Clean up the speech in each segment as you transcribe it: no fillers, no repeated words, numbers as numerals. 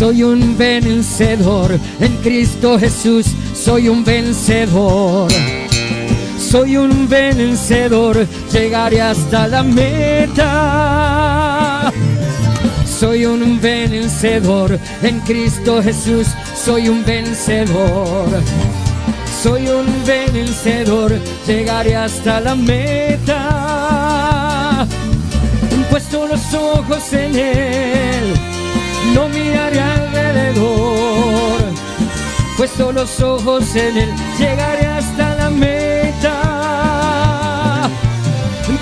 Soy un vencedor, en Cristo Jesús soy un vencedor. Soy un vencedor, llegaré hasta la meta. Soy un vencedor, en Cristo Jesús soy un vencedor. Soy un vencedor, llegaré hasta la meta. Puesto los ojos en Él, no miraré alrededor. Puesto los ojos en Él, llegaré hasta la meta.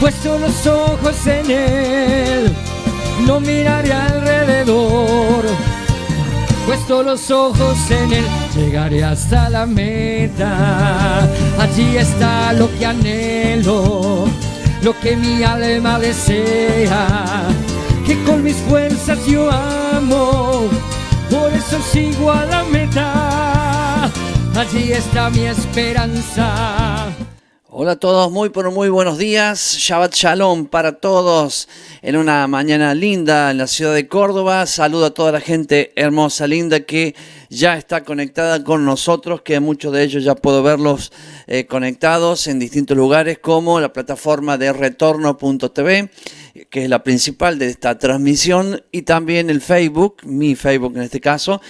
Puesto los ojos en Él, no miraré alrededor. Puesto los ojos en Él, llegaré hasta la meta. Allí está lo que anhelo, lo que mi alma desea, que con mis fuerzas yo amo, por eso sigo a la meta. Allí está mi esperanza. Hola a todos, muy buenos días. Shabbat Shalom para todos en una mañana linda en la ciudad de Córdoba. Saludo a toda la gente hermosa, linda que ya está conectada con nosotros, que muchos de ellos ya puedo verlos conectados en distintos lugares como la plataforma de retorno.tv, que es la principal de esta transmisión, y también el Facebook, mi Facebook en este caso,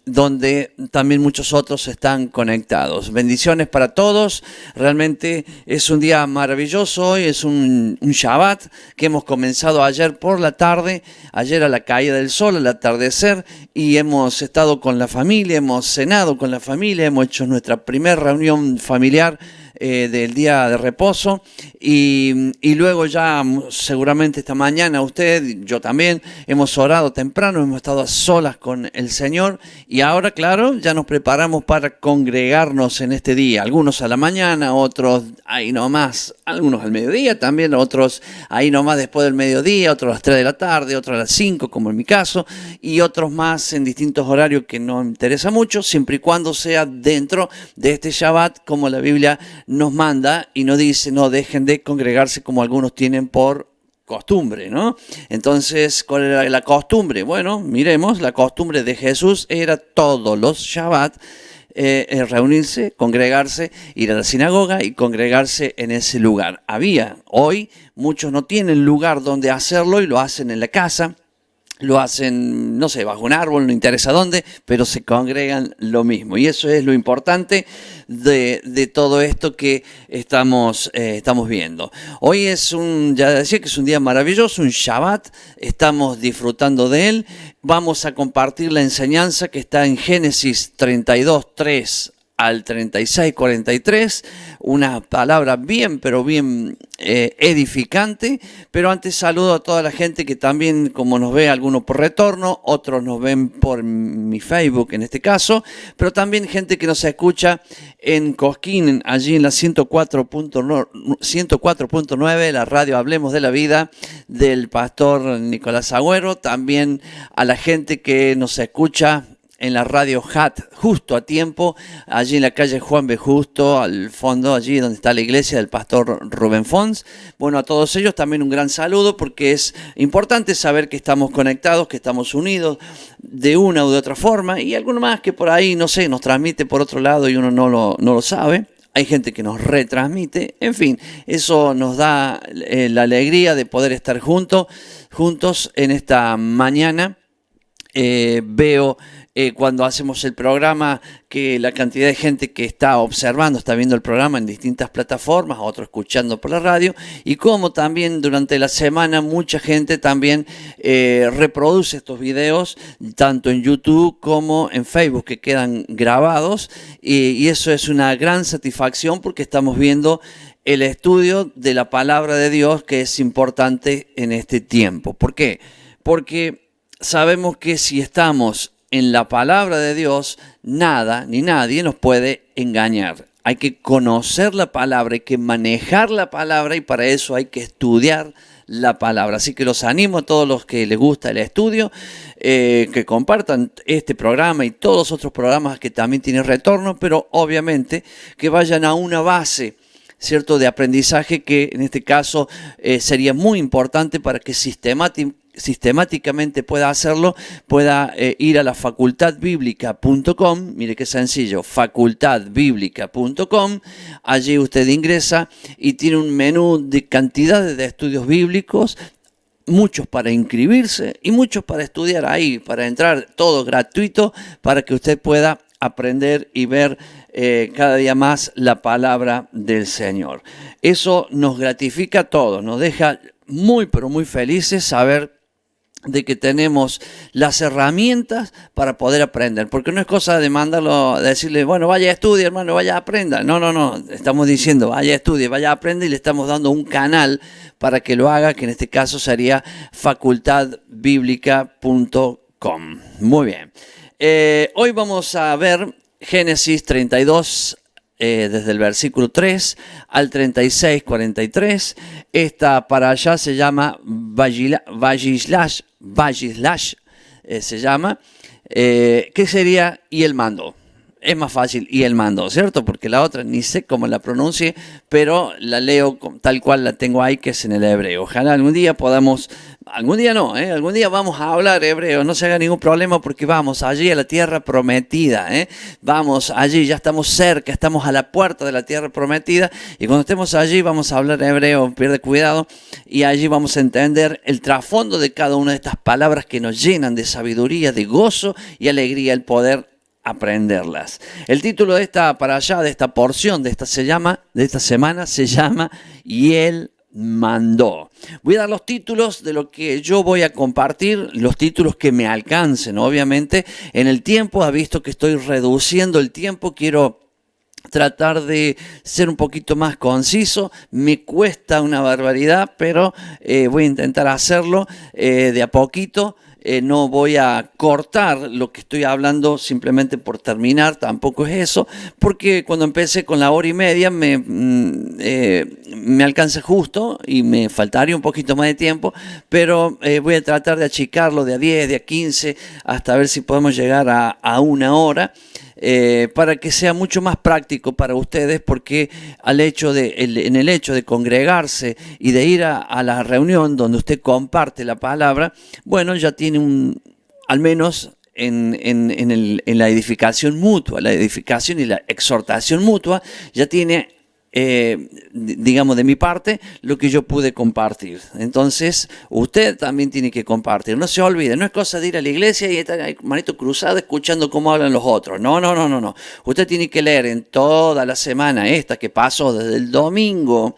donde también muchos otros están conectados. Bendiciones para todos. Realmente es un día maravilloso hoy, es un Shabbat que hemos comenzado ayer por la tarde, ayer a la caída del sol, al atardecer, y hemos estado con la familia, hemos cenado con la familia, hemos hecho nuestra primera reunión familiar del día de reposo, y luego ya seguramente esta mañana usted, yo también, hemos orado temprano, hemos estado a solas con el Señor, y ahora claro, ya nos preparamos para congregarnos en este día, algunos a la mañana, otros ahí nomás, algunos al mediodía también, otros ahí nomás después del mediodía, otros a las 3 de la tarde, otros a las 5 como en mi caso, y otros más en distintos horarios que no me interesa mucho, siempre y cuando sea dentro de este Shabbat como la Biblia nos manda, y no dice no dejen de congregarse como algunos tienen por costumbre, ¿no? Entonces, ¿cuál era la costumbre? Bueno, miremos, la costumbre de Jesús era todos los Shabbat reunirse, congregarse, ir a la sinagoga y congregarse en ese lugar. Hoy muchos no tienen lugar donde hacerlo y lo hacen en la casa. Lo hacen, no sé, bajo un árbol, no interesa dónde, pero se congregan lo mismo. Y eso es lo importante de todo esto que estamos viendo. Hoy ya decía que es un día maravilloso, un Shabbat, estamos disfrutando de él. Vamos a compartir la enseñanza que está en Génesis 32:3 al 36:43, una palabra bien, pero bien edificante. Pero antes saludo a toda la gente que también, como nos ve, algunos por retorno, otros nos ven por mi Facebook en este caso, pero también gente que nos escucha en Cosquín, allí en la 104.9, la radio Hablemos de la Vida del pastor Nicolás Agüero. También a la gente que nos escucha en la radio HAT, justo a tiempo, allí en la calle Juan B. Justo, al fondo, allí donde está la iglesia del pastor Rubén Fons. Bueno, a todos ellos también un gran saludo, porque es importante saber que estamos conectados, que estamos unidos de una u de otra forma, y alguno más que por ahí, no sé, nos transmite por otro lado y uno no lo sabe. Hay gente que nos retransmite, en fin, eso nos da la alegría de poder estar juntos en esta mañana. Veo cuando hacemos el programa que la cantidad de gente que está observando, está viendo el programa en distintas plataformas, otros escuchando por la radio, y como también durante la semana mucha gente también reproduce estos videos tanto en YouTube como en Facebook, que quedan grabados, y eso es una gran satisfacción porque estamos viendo el estudio de la palabra de Dios, que es importante en este tiempo. ¿Por qué? Porque sabemos que si estamos en la palabra de Dios, nada ni nadie nos puede engañar. Hay que conocer la palabra, hay que manejar la palabra, y para eso hay que estudiar la palabra. Así que los animo a todos los que les gusta el estudio, que compartan este programa y todos los otros programas que también tienen retorno, pero obviamente que vayan a una base, ¿cierto?, de aprendizaje, que en este caso sería muy importante para que sistemáticamente pueda hacerlo, pueda ir a la facultadbiblica.com. Mire qué sencillo, facultadbiblica.com. Allí usted ingresa y tiene un menú de cantidades de estudios bíblicos, muchos para inscribirse y muchos para estudiar ahí, para entrar, todo gratuito, para que usted pueda aprender y ver cada día más la palabra del Señor. Eso nos gratifica a todos, nos deja muy, pero muy felices saber de que tenemos las herramientas para poder aprender, porque no es cosa de mandarlo, de decirle, bueno, vaya a estudiar, hermano, vaya a aprenda. No, estamos diciendo, vaya a estudiar, vaya a aprender, y le estamos dando un canal para que lo haga, que en este caso sería facultadbiblica.com. Muy bien. Hoy vamos a ver Génesis 32, desde el versículo 3 al 36, 43. Esta para allá se llama Vayislash, se llama, ¿qué sería? Y él mandó. Es más fácil, y él mandó, ¿cierto? Porque la otra ni sé cómo la pronuncie, pero la leo tal cual la tengo ahí, que es en el hebreo. Ojalá algún día podamos, algún día no, algún día vamos a hablar hebreo, no se haga ningún problema, porque vamos allí a la tierra prometida, vamos allí, ya estamos cerca, estamos a la puerta de la tierra prometida, y cuando estemos allí vamos a hablar hebreo, pierde cuidado, y allí vamos a entender el trasfondo de cada una de estas palabras que nos llenan de sabiduría, de gozo y alegría, el poder aprenderlas. El título de esta para allá, de esta porción, de esta semana se llama Y él mandó. Voy a dar los títulos de lo que yo voy a compartir, los títulos que me alcancen. Obviamente, en el tiempo, ha visto que estoy reduciendo el tiempo, quiero tratar de ser un poquito más conciso. Me cuesta una barbaridad, pero voy a intentar hacerlo de a poquito. No voy a cortar lo que estoy hablando simplemente por terminar, tampoco es eso, porque cuando empecé con la hora y media me alcanza justo y me faltaría un poquito más de tiempo, pero voy a tratar de achicarlo de a 10, de a 15, hasta ver si podemos llegar a una hora. Para que sea mucho más práctico para ustedes, porque en el hecho de congregarse y de ir a la reunión donde usted comparte la palabra, bueno, ya tiene al menos en la edificación mutua, la edificación y la exhortación mutua, ya tiene, digamos, de mi parte, lo que yo pude compartir. Entonces, usted también tiene que compartir. No se olvide, no es cosa de ir a la iglesia y estar ahí, manito cruzado, escuchando cómo hablan los otros. No. Usted tiene que leer en toda la semana esta que pasó, desde el domingo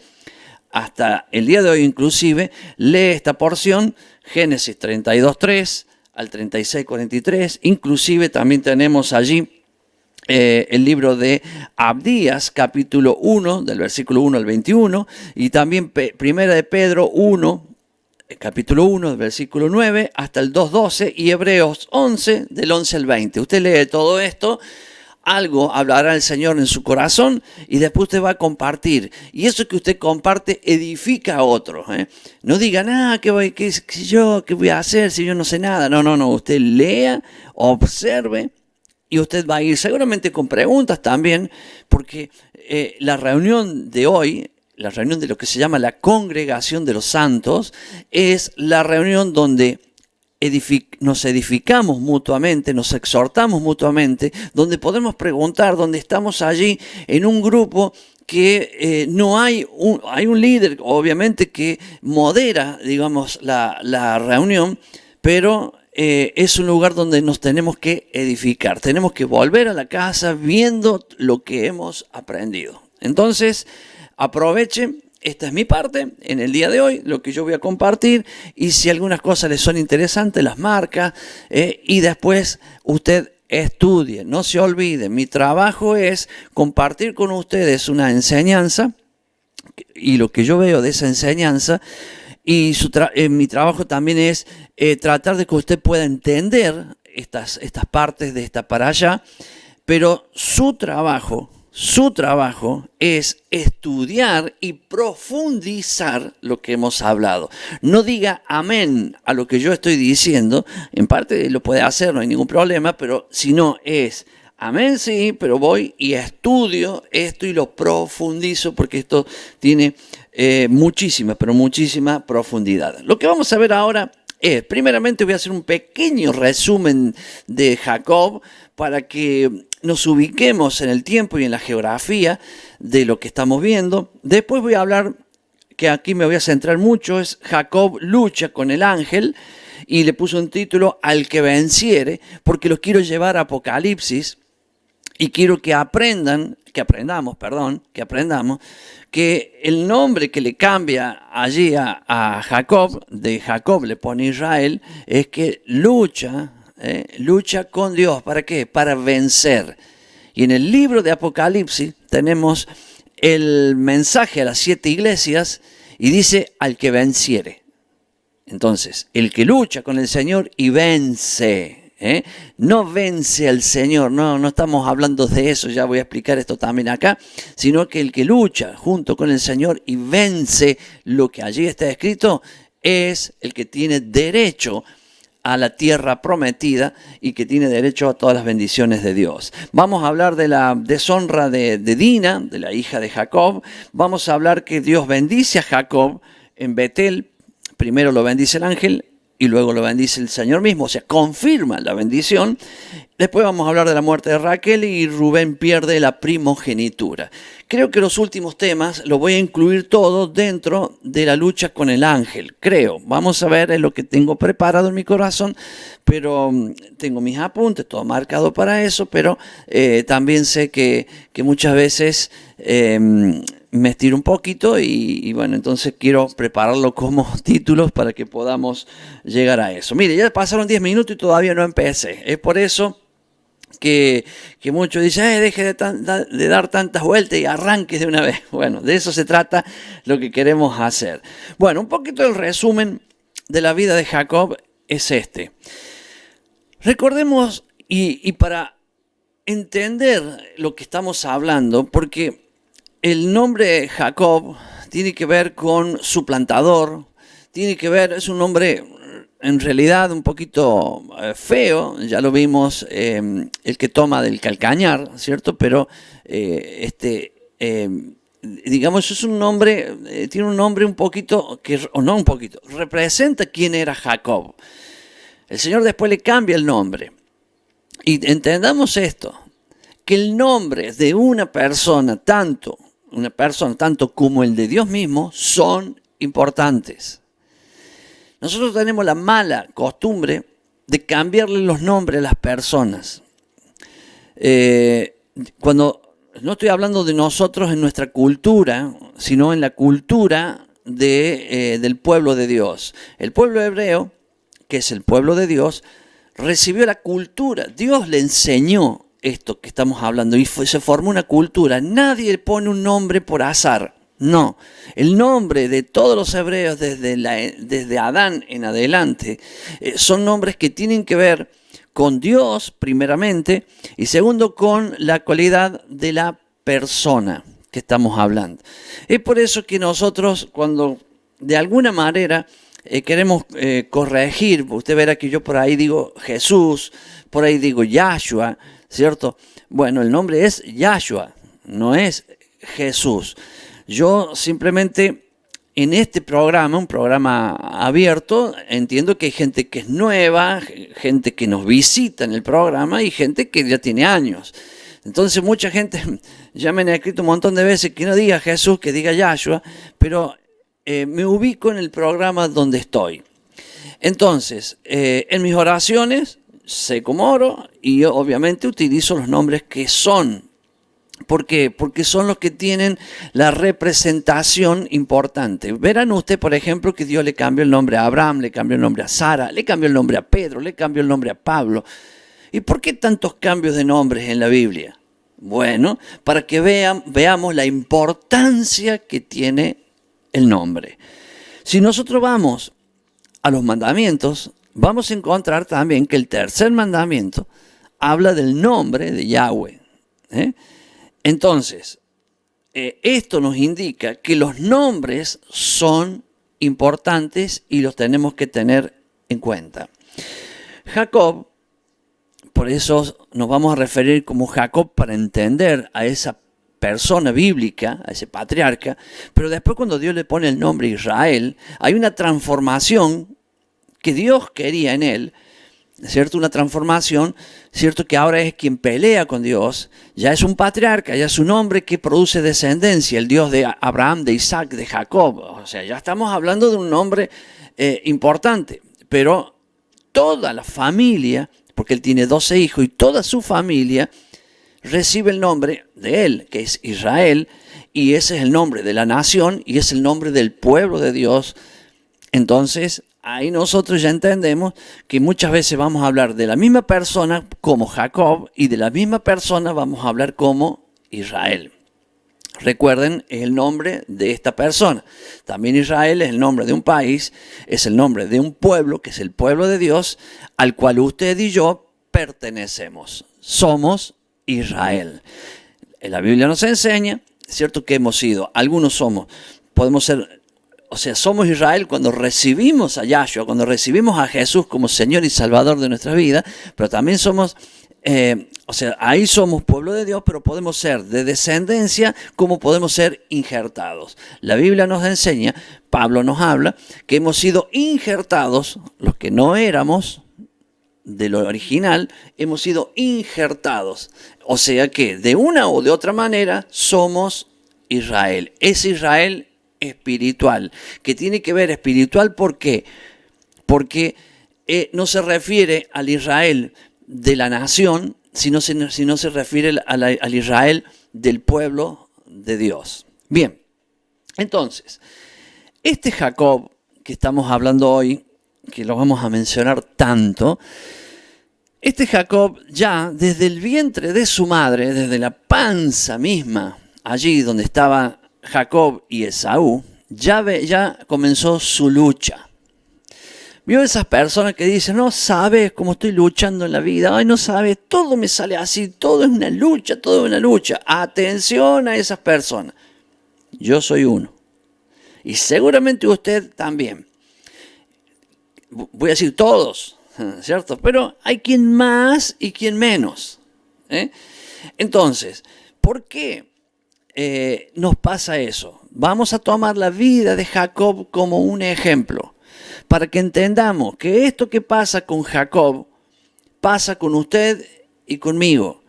hasta el día de hoy inclusive, lee esta porción, Génesis 32:3 al 36:43. Inclusive también tenemos allí el libro de Abdías, capítulo 1, del versículo 1 al 21, y también Primera de Pedro 1, capítulo 1, del versículo 9 hasta el 2:12, y Hebreos 11, del 11 al 20. Usted lee todo esto, algo hablará el Señor en su corazón, y después usted va a compartir. Y eso que usted comparte edifica a otros. No digan, ¿qué voy a hacer si yo no sé nada? No. Usted lea, observe, y usted va a ir seguramente con preguntas también, porque la reunión de hoy, la reunión de lo que se llama la congregación de los santos, es la reunión donde nos edificamos mutuamente, nos exhortamos mutuamente, donde podemos preguntar, donde estamos allí en un grupo que no hay un líder, obviamente, que modera, digamos, la reunión, pero es un lugar donde nos tenemos que edificar. Tenemos que volver a la casa viendo lo que hemos aprendido. Entonces, aprovechen. Esta es mi parte en el día de hoy, lo que yo voy a compartir. Y si algunas cosas les son interesantes, las marca. Y después usted estudie. No se olvide, mi trabajo es compartir con ustedes una enseñanza. Y lo que yo veo de esa enseñanza. Y mi trabajo también es tratar de que usted pueda entender estas partes de esta para allá, pero su trabajo es estudiar y profundizar lo que hemos hablado. No diga amén a lo que yo estoy diciendo, en parte lo puede hacer, no hay ningún problema, pero si no es amén, sí, pero voy y estudio esto y lo profundizo, porque esto tiene muchísima profundidad. Lo que vamos a ver ahora Primeramente voy a hacer un pequeño resumen de Jacob para que nos ubiquemos en el tiempo y en la geografía de lo que estamos viendo. Después voy a hablar, que aquí me voy a centrar mucho, es Jacob lucha con el ángel y le puso un título Al que venciere, porque los quiero llevar a Apocalipsis y quiero que aprendamos que el nombre que le cambia allí a Jacob, de Jacob le pone Israel, es que lucha con Dios. ¿Para qué? Para vencer. Y en el libro de Apocalipsis tenemos el mensaje a las 7 iglesias y dice al que venciere. Entonces, el que lucha con el Señor y vence. No vence al Señor, no estamos hablando de eso, ya voy a explicar esto también acá, sino que el que lucha junto con el Señor y vence lo que allí está escrito es el que tiene derecho a la tierra prometida y que tiene derecho a todas las bendiciones de Dios. Vamos a hablar de la deshonra de Dina, de la hija de Jacob. Vamos a hablar que Dios bendice a Jacob en Betel. Primero lo bendice el ángel y luego lo bendice el Señor mismo, o sea, confirma la bendición. Después vamos a hablar de la muerte de Raquel y Rubén pierde la primogenitura. Creo que los últimos temas los voy a incluir todos dentro de la lucha con el ángel, creo. Vamos a ver, es lo que tengo preparado en mi corazón, pero tengo mis apuntes, todo marcado para eso, pero también sé que muchas veces me estiro un poquito y bueno, entonces quiero prepararlo como títulos para que podamos llegar a eso. Mire, ya pasaron 10 minutos y todavía no empecé. Es por eso que muchos dicen, deje de dar tantas vueltas y arranque de una vez. Bueno, de eso se trata lo que queremos hacer. Bueno, un poquito el resumen de la vida de Jacob es este. Recordemos, y para entender lo que estamos hablando, porque el nombre Jacob tiene que ver con suplantador, es un nombre en realidad un poquito feo, ya lo vimos, el que toma del calcañar, ¿cierto? Pero digamos, es un nombre, tiene un nombre un poquito, representa quién era Jacob. El Señor después le cambia el nombre. Y entendamos esto, que el nombre de una persona tanto como el de Dios mismo son importantes. Nosotros tenemos la mala costumbre de cambiarle los nombres a las personas. Cuando no estoy hablando de nosotros en nuestra cultura, sino en la cultura del pueblo de Dios. El pueblo hebreo, que es el pueblo de Dios, recibió la cultura. Dios le enseñó esto que estamos hablando y se formó una cultura. Nadie pone un nombre por azar. No, el nombre de todos los hebreos desde Adán en adelante son nombres que tienen que ver con Dios primeramente y segundo con la cualidad de la persona que estamos hablando. Es por eso que nosotros cuando de alguna manera queremos corregir, usted verá que yo por ahí digo Jesús, por ahí digo Yahshua, ¿cierto? Bueno, el nombre es Yahshua, no es Jesús. Yo simplemente en este programa, un programa abierto, entiendo que hay gente que es nueva, gente que nos visita en el programa y gente que ya tiene años. Entonces mucha gente ya me ha escrito un montón de veces que no diga Jesús, que diga Yahshua, pero me ubico en el programa donde estoy. Entonces, en mis oraciones sé cómo oro y yo obviamente utilizo los nombres que son. ¿Por qué? Porque son los que tienen la representación importante. Verán usted, por ejemplo, que Dios le cambió el nombre a Abraham, le cambió el nombre a Sara, le cambió el nombre a Pedro, le cambió el nombre a Pablo. ¿Y por qué tantos cambios de nombres en la Biblia? Bueno, para que veamos la importancia que tiene el nombre. Si nosotros vamos a los mandamientos, vamos a encontrar también que el tercer mandamiento habla del nombre de Yahweh. Entonces, esto nos indica que los nombres son importantes y los tenemos que tener en cuenta. Jacob, por eso nos vamos a referir como Jacob para entender a esa persona bíblica, a ese patriarca, pero después cuando Dios le pone el nombre Israel, hay una transformación que Dios quería en él, ¿cierto? Una transformación, ¿cierto? Que ahora es quien pelea con Dios, ya es un patriarca, ya es un hombre que produce descendencia, el Dios de Abraham, de Isaac, de Jacob. O sea, ya estamos hablando de un hombre importante, pero toda la familia, porque él tiene 12 hijos y toda su familia recibe el nombre de él, que es Israel, y ese es el nombre de la nación y es el nombre del pueblo de Dios. Entonces, ahí nosotros ya entendemos que muchas veces vamos a hablar de la misma persona como Jacob y de la misma persona vamos a hablar como Israel. Recuerden, es el nombre de esta persona. También Israel es el nombre de un país, es el nombre de un pueblo, que es el pueblo de Dios, al cual usted y yo pertenecemos. Somos Israel. La Biblia nos enseña, ¿cierto?, que hemos sido, algunos podemos ser, o sea, somos Israel cuando recibimos a Yahshua, cuando recibimos a Jesús como Señor y Salvador de nuestra vida, pero también somos, o sea, ahí somos pueblo de Dios, pero podemos ser de descendencia como podemos ser injertados. La Biblia nos enseña, Pablo nos habla, que hemos sido injertados, los que no éramos de lo original, hemos sido injertados. O sea que de una o de otra manera somos Israel. Es Israel espiritual, que tiene que ver espiritual, ¿por qué? Porque no se refiere al Israel de la nación, sino se refiere al Israel del pueblo de Dios. Bien, entonces, este Jacob que estamos hablando hoy, que lo vamos a mencionar tanto, este Jacob ya desde el vientre de su madre, desde la panza misma, allí donde estaba Jacob y Esaú, ya comenzó su lucha. ¿Vio esas personas que dicen, no sabes cómo estoy luchando en la vida? Ay, no sabes, todo me sale así, todo es una lucha, todo es una lucha. Atención a esas personas. Yo soy uno. Y seguramente usted también. Voy a decir todos, ¿cierto? Pero hay quien más y quien menos. Entonces, ¿por qué nos pasa eso? Vamos a tomar la vida de Jacob como un ejemplo, para que entendamos que esto que pasa con Jacob, pasa con usted y conmigo.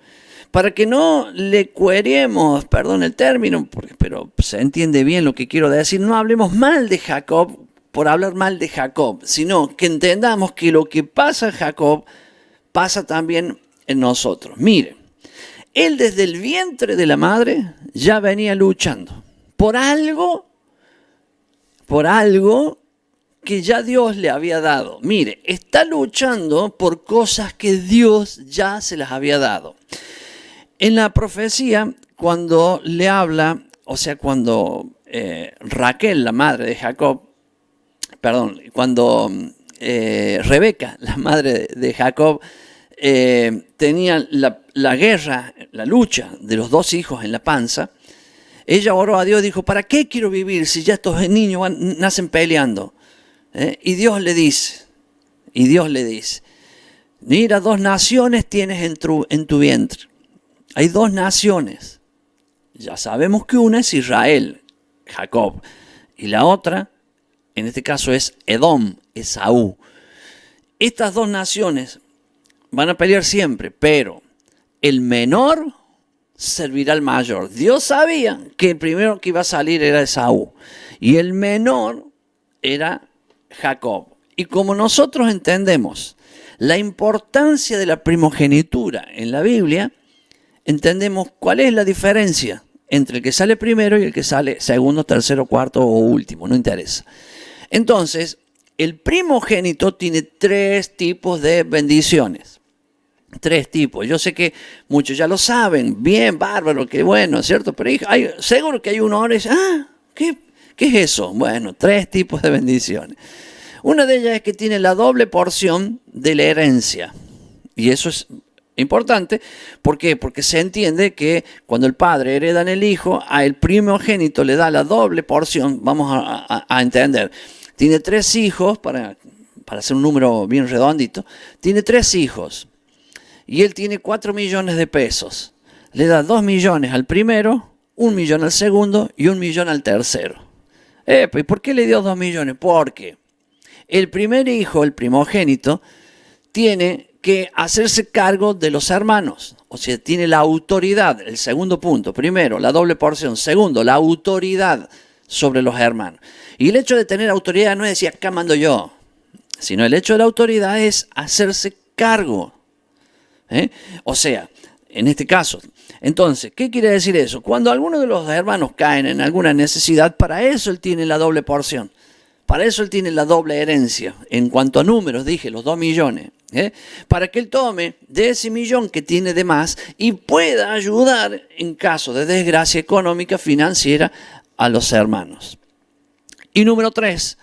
Para que no le cueremos, perdón el término, pero se entiende bien lo que quiero decir, no hablemos mal de Jacob por hablar mal de Jacob, sino que entendamos que lo que pasa en Jacob pasa también en nosotros. Mire, él desde el vientre de la madre ya venía luchando por algo que ya Dios le había dado. Mire, está luchando por cosas que Dios ya se las había dado. En la profecía, cuando le habla, o sea, cuando Raquel, la madre de Jacob, cuando Rebeca, la madre de Jacob, tenía la guerra, la lucha de los dos hijos en la panza, ella oró a Dios y dijo, ¿para qué quiero vivir si ya estos niños nacen peleando? Y Dios le dice, mira, 2 naciones tienes en tu vientre. Hay 2 naciones. Ya sabemos que una es Israel, Jacob, y la otra, en este caso, es Edom, Esaú. Estas 2 naciones van a pelear siempre, pero el menor servirá al mayor. Dios sabía que el primero que iba a salir era Esaú y el menor era Jacob. Y como nosotros entendemos la importancia de la primogenitura en la Biblia, entendemos cuál es la diferencia entre el que sale primero y el que sale segundo, tercero, cuarto o último, no interesa. Entonces, el primogénito tiene 3 tipos de bendiciones. 3 tipos. Yo sé que muchos ya lo saben. Bien, bárbaro, qué bueno, ¿cierto? Pero seguro que hay uno ahora y dice, ¿qué es eso? Bueno, 3 tipos de bendiciones. Una de ellas es que tiene la doble porción de la herencia. Y eso es importante. ¿Por qué? Porque se entiende que cuando el padre hereda en el hijo, al primogénito le da la doble porción. Vamos a entender. Tiene 3 hijos, para hacer un número bien redondito. Tiene 3 hijos. Y él tiene 4 millones de pesos. Le da 2 millones al primero, 1 millón al segundo y 1 millón al tercero. ¿Y por qué le dio 2 millones? Porque el primer hijo, el primogénito, tiene que hacerse cargo de los hermanos. O sea, tiene la autoridad, el segundo punto. Primero, la doble porción. Segundo, la autoridad sobre los hermanos. Y el hecho de tener autoridad no es decir, acá mando yo, sino el hecho de la autoridad es hacerse cargo. O sea, en este caso. Entonces, ¿qué quiere decir eso? Cuando alguno de los hermanos caen en alguna necesidad, para eso él tiene la doble porción. Para eso él tiene la doble herencia. En cuanto a números, dije, los 2 millones. Para que él tome de ese millón que tiene de más y pueda ayudar en caso de desgracia económica, financiera, a los hermanos. Y número 3,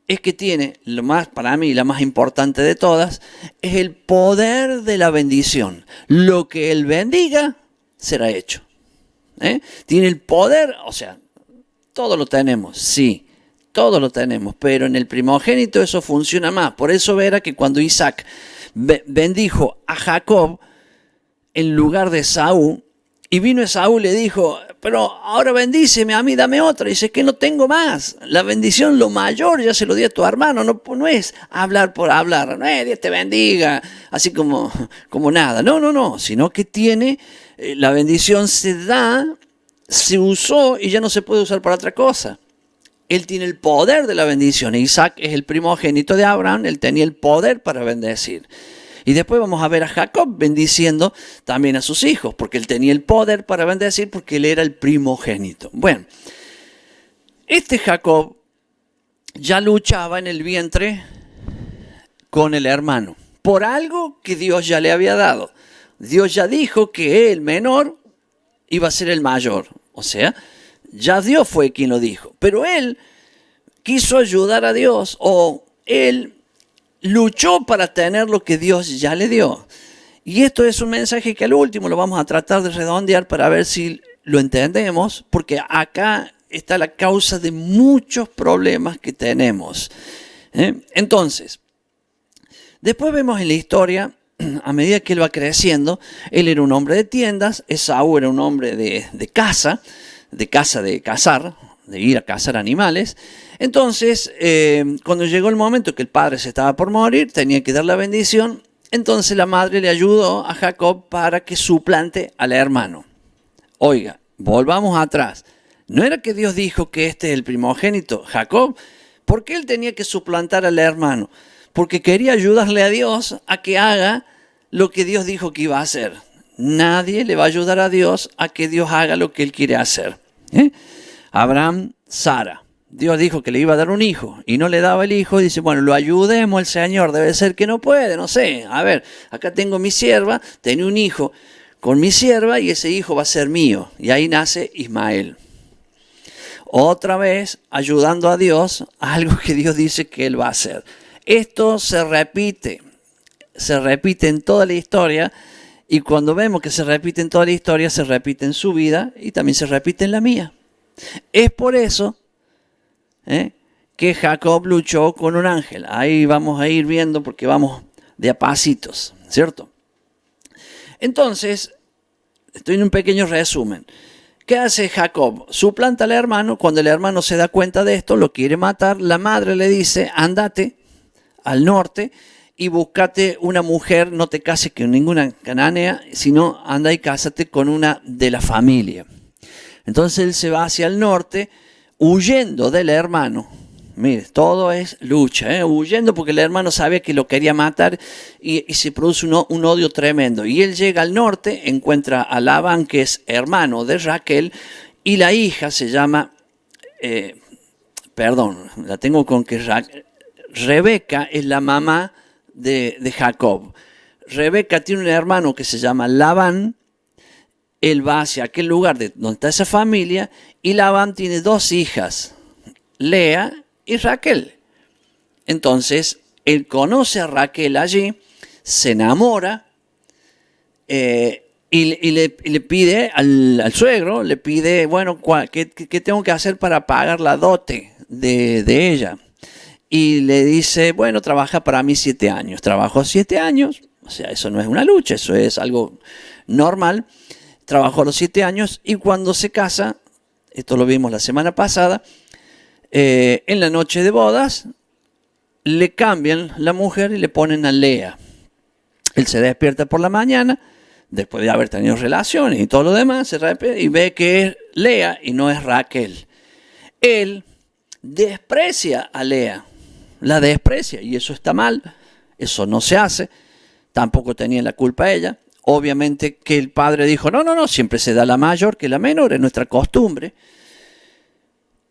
es que tiene, lo más, para mí, la más importante de todas, es el poder de la bendición. Lo que él bendiga, será hecho. Tiene el poder, o sea, todo lo tenemos, sí, todo lo tenemos, pero en el primogénito eso funciona más. Por eso verá que cuando Isaac bendijo a Jacob en lugar de Esaú, y vino Esaú y le dijo, pero ahora bendíceme a mí, dame otra. Y dice, que no tengo más. La bendición, lo mayor, ya se lo di a tu hermano. No es hablar por hablar. No es Dios te bendiga, así como nada. No. Sino que tiene, la bendición se da, se usó y ya no se puede usar para otra cosa. Él tiene el poder de la bendición. Isaac es el primogénito de Abraham. Él tenía el poder para bendecir. Y después vamos a ver a Jacob bendiciendo también a sus hijos, porque él tenía el poder para bendecir, porque él era el primogénito. Bueno, este Jacob ya luchaba en el vientre con el hermano, por algo que Dios ya le había dado. Dios ya dijo que el menor iba a ser el mayor. O sea, ya Dios fue quien lo dijo. Pero él quiso ayudar a Dios, o él luchó para tener lo que Dios ya le dio. Y esto es un mensaje que al último lo vamos a tratar de redondear para ver si lo entendemos, porque acá está la causa de muchos problemas que tenemos. Entonces, después vemos en la historia, a medida que él va creciendo, él era un hombre de tiendas, Esaú era un hombre de caza, de cazar, de ir a cazar animales. Entonces, cuando llegó el momento que el padre se estaba por morir, tenía que dar la bendición, entonces la madre le ayudó a Jacob para que suplante al hermano. Oiga, volvamos atrás. ¿No era que Dios dijo que este es el primogénito, Jacob? ¿Por qué él tenía que suplantar al hermano? Porque quería ayudarle a Dios a que haga lo que Dios dijo que iba a hacer. Nadie le va a ayudar a Dios a que Dios haga lo que él quiere hacer. Abraham, Sara. Dios dijo que le iba a dar un hijo y no le daba el hijo. Dice, bueno, lo ayudemos al Señor. Debe ser que no puede, no sé. A ver, acá tengo mi sierva, tenía un hijo con mi sierva y ese hijo va a ser mío. Y ahí nace Ismael. Otra vez ayudando a Dios a algo que Dios dice que él va a hacer. Esto se repite en toda la historia. Y cuando vemos que se repite en toda la historia, se repite en su vida y también se repite en la mía. Es por eso que Jacob luchó con un ángel. Ahí vamos a ir viendo porque vamos de a pasitos, ¿cierto? Entonces, estoy en un pequeño resumen. ¿Qué hace Jacob? Suplanta al hermano. Cuando el hermano se da cuenta de esto, lo quiere matar. La madre le dice, ándate al norte y búscate una mujer, no te cases con ninguna cananea, sino anda y cásate con una de la familia. Entonces él se va hacia el norte, huyendo del hermano. Mire, todo es lucha, huyendo porque el hermano sabía que lo quería matar y se produce un odio tremendo. Y él llega al norte, encuentra a Labán, que es hermano de Raquel, y la hija se llama, la tengo con que Rebeca es la mamá de Jacob. Rebeca tiene un hermano que se llama Labán. Él va hacia aquel lugar donde está esa familia y Labán tiene 2 hijas, Lea y Raquel. Entonces, él conoce a Raquel allí, se enamora y le pide al suegro, le pide, bueno, ¿qué tengo que hacer para pagar la dote de ella? Y le dice, bueno, trabaja para mí 7 años. Trabajó 7 años, o sea, eso no es una lucha, eso es algo normal. Trabajó los 7 años y cuando se casa, esto lo vimos la semana pasada, en la noche de bodas, le cambian la mujer y le ponen a Lea. Él se despierta por la mañana, después de haber tenido relaciones y todo lo demás, se despierta y ve que es Lea y no es Raquel. Él desprecia a Lea, la desprecia, y eso está mal, eso no se hace, tampoco tenía la culpa ella. Obviamente que el padre dijo, no, siempre se da la mayor que la menor, es nuestra costumbre.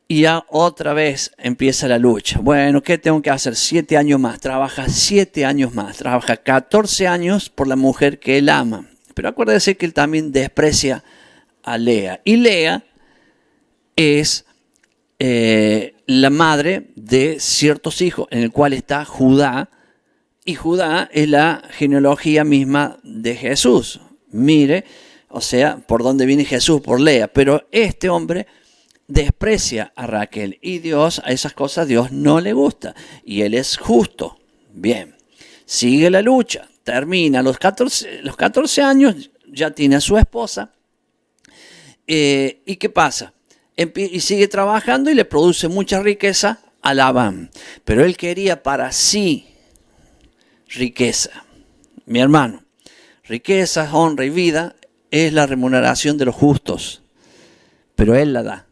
Y ya otra vez empieza la lucha. Bueno, ¿qué tengo que hacer? 7 años más. Trabaja 7 años más. Trabaja 14 años por la mujer que él ama. Pero acuérdese que él también desprecia a Lea. Y Lea es la madre de ciertos hijos, en el cual está Judá. Y Judá es la genealogía misma de Jesús. Mire, o sea, por dónde viene Jesús, por Lea. Pero este hombre desprecia a Raquel y Dios, a esas cosas Dios no le gusta y Él es justo. Bien, sigue la lucha, termina los 14 años, ya tiene a su esposa. ¿Y qué pasa? Y sigue trabajando y le produce mucha riqueza a Labán, pero él quería para sí riqueza. Mi hermano, riqueza, honra y vida es la remuneración de los justos, pero él la da.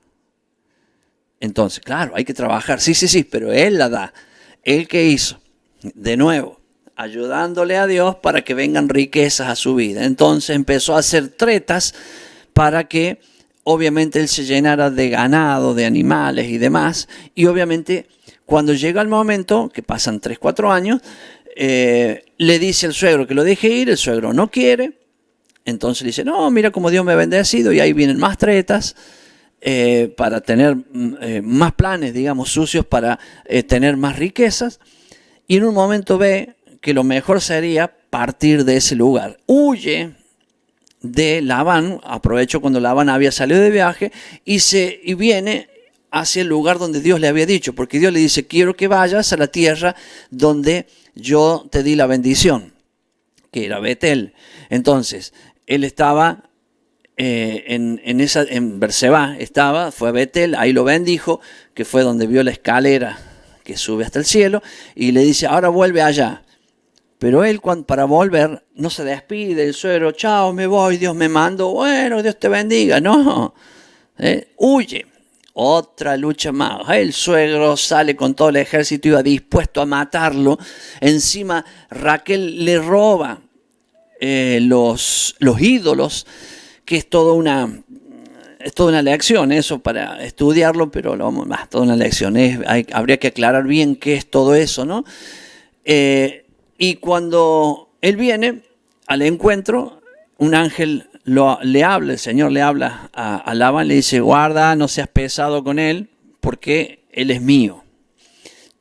Entonces, claro, hay que trabajar, sí, pero Él la da. ¿Él qué hizo? De nuevo, ayudándole a Dios para que vengan riquezas a su vida. Entonces empezó a hacer tretas para que obviamente Él se llenara de ganado, de animales y demás. Y obviamente cuando llega el momento, que pasan 3, 4 años, le dice al suegro que lo deje ir, el suegro no quiere. Entonces le dice, no, mira cómo Dios me ha bendecido, y ahí vienen más tretas. Para tener más planes, digamos, sucios para tener más riquezas, y en un momento ve que lo mejor sería partir de ese lugar. Huye de Labán, aprovecho cuando Labán había salido de viaje, y viene hacia el lugar donde Dios le había dicho, porque Dios le dice, quiero que vayas a la tierra donde yo te di la bendición, que era Betel. Entonces, él estaba en Berseba, fue a Betel, ahí lo bendijo, que fue donde vio la escalera que sube hasta el cielo, y le dice, ahora vuelve allá. Pero él, para volver, no se despide, el suegro, chao, me voy, Dios me mandó, bueno, Dios te bendiga. No, huye. Otra lucha más. El suegro sale con todo el ejército, iba dispuesto a matarlo. Encima Raquel le roba los ídolos, que es toda una lección, eso para estudiarlo, pero toda una lección. Habría que aclarar bien qué es todo eso, ¿no? Y cuando él viene al encuentro, un ángel le habla, el Señor le habla a Labán, le dice, guarda, no seas pesado con él, porque él es mío.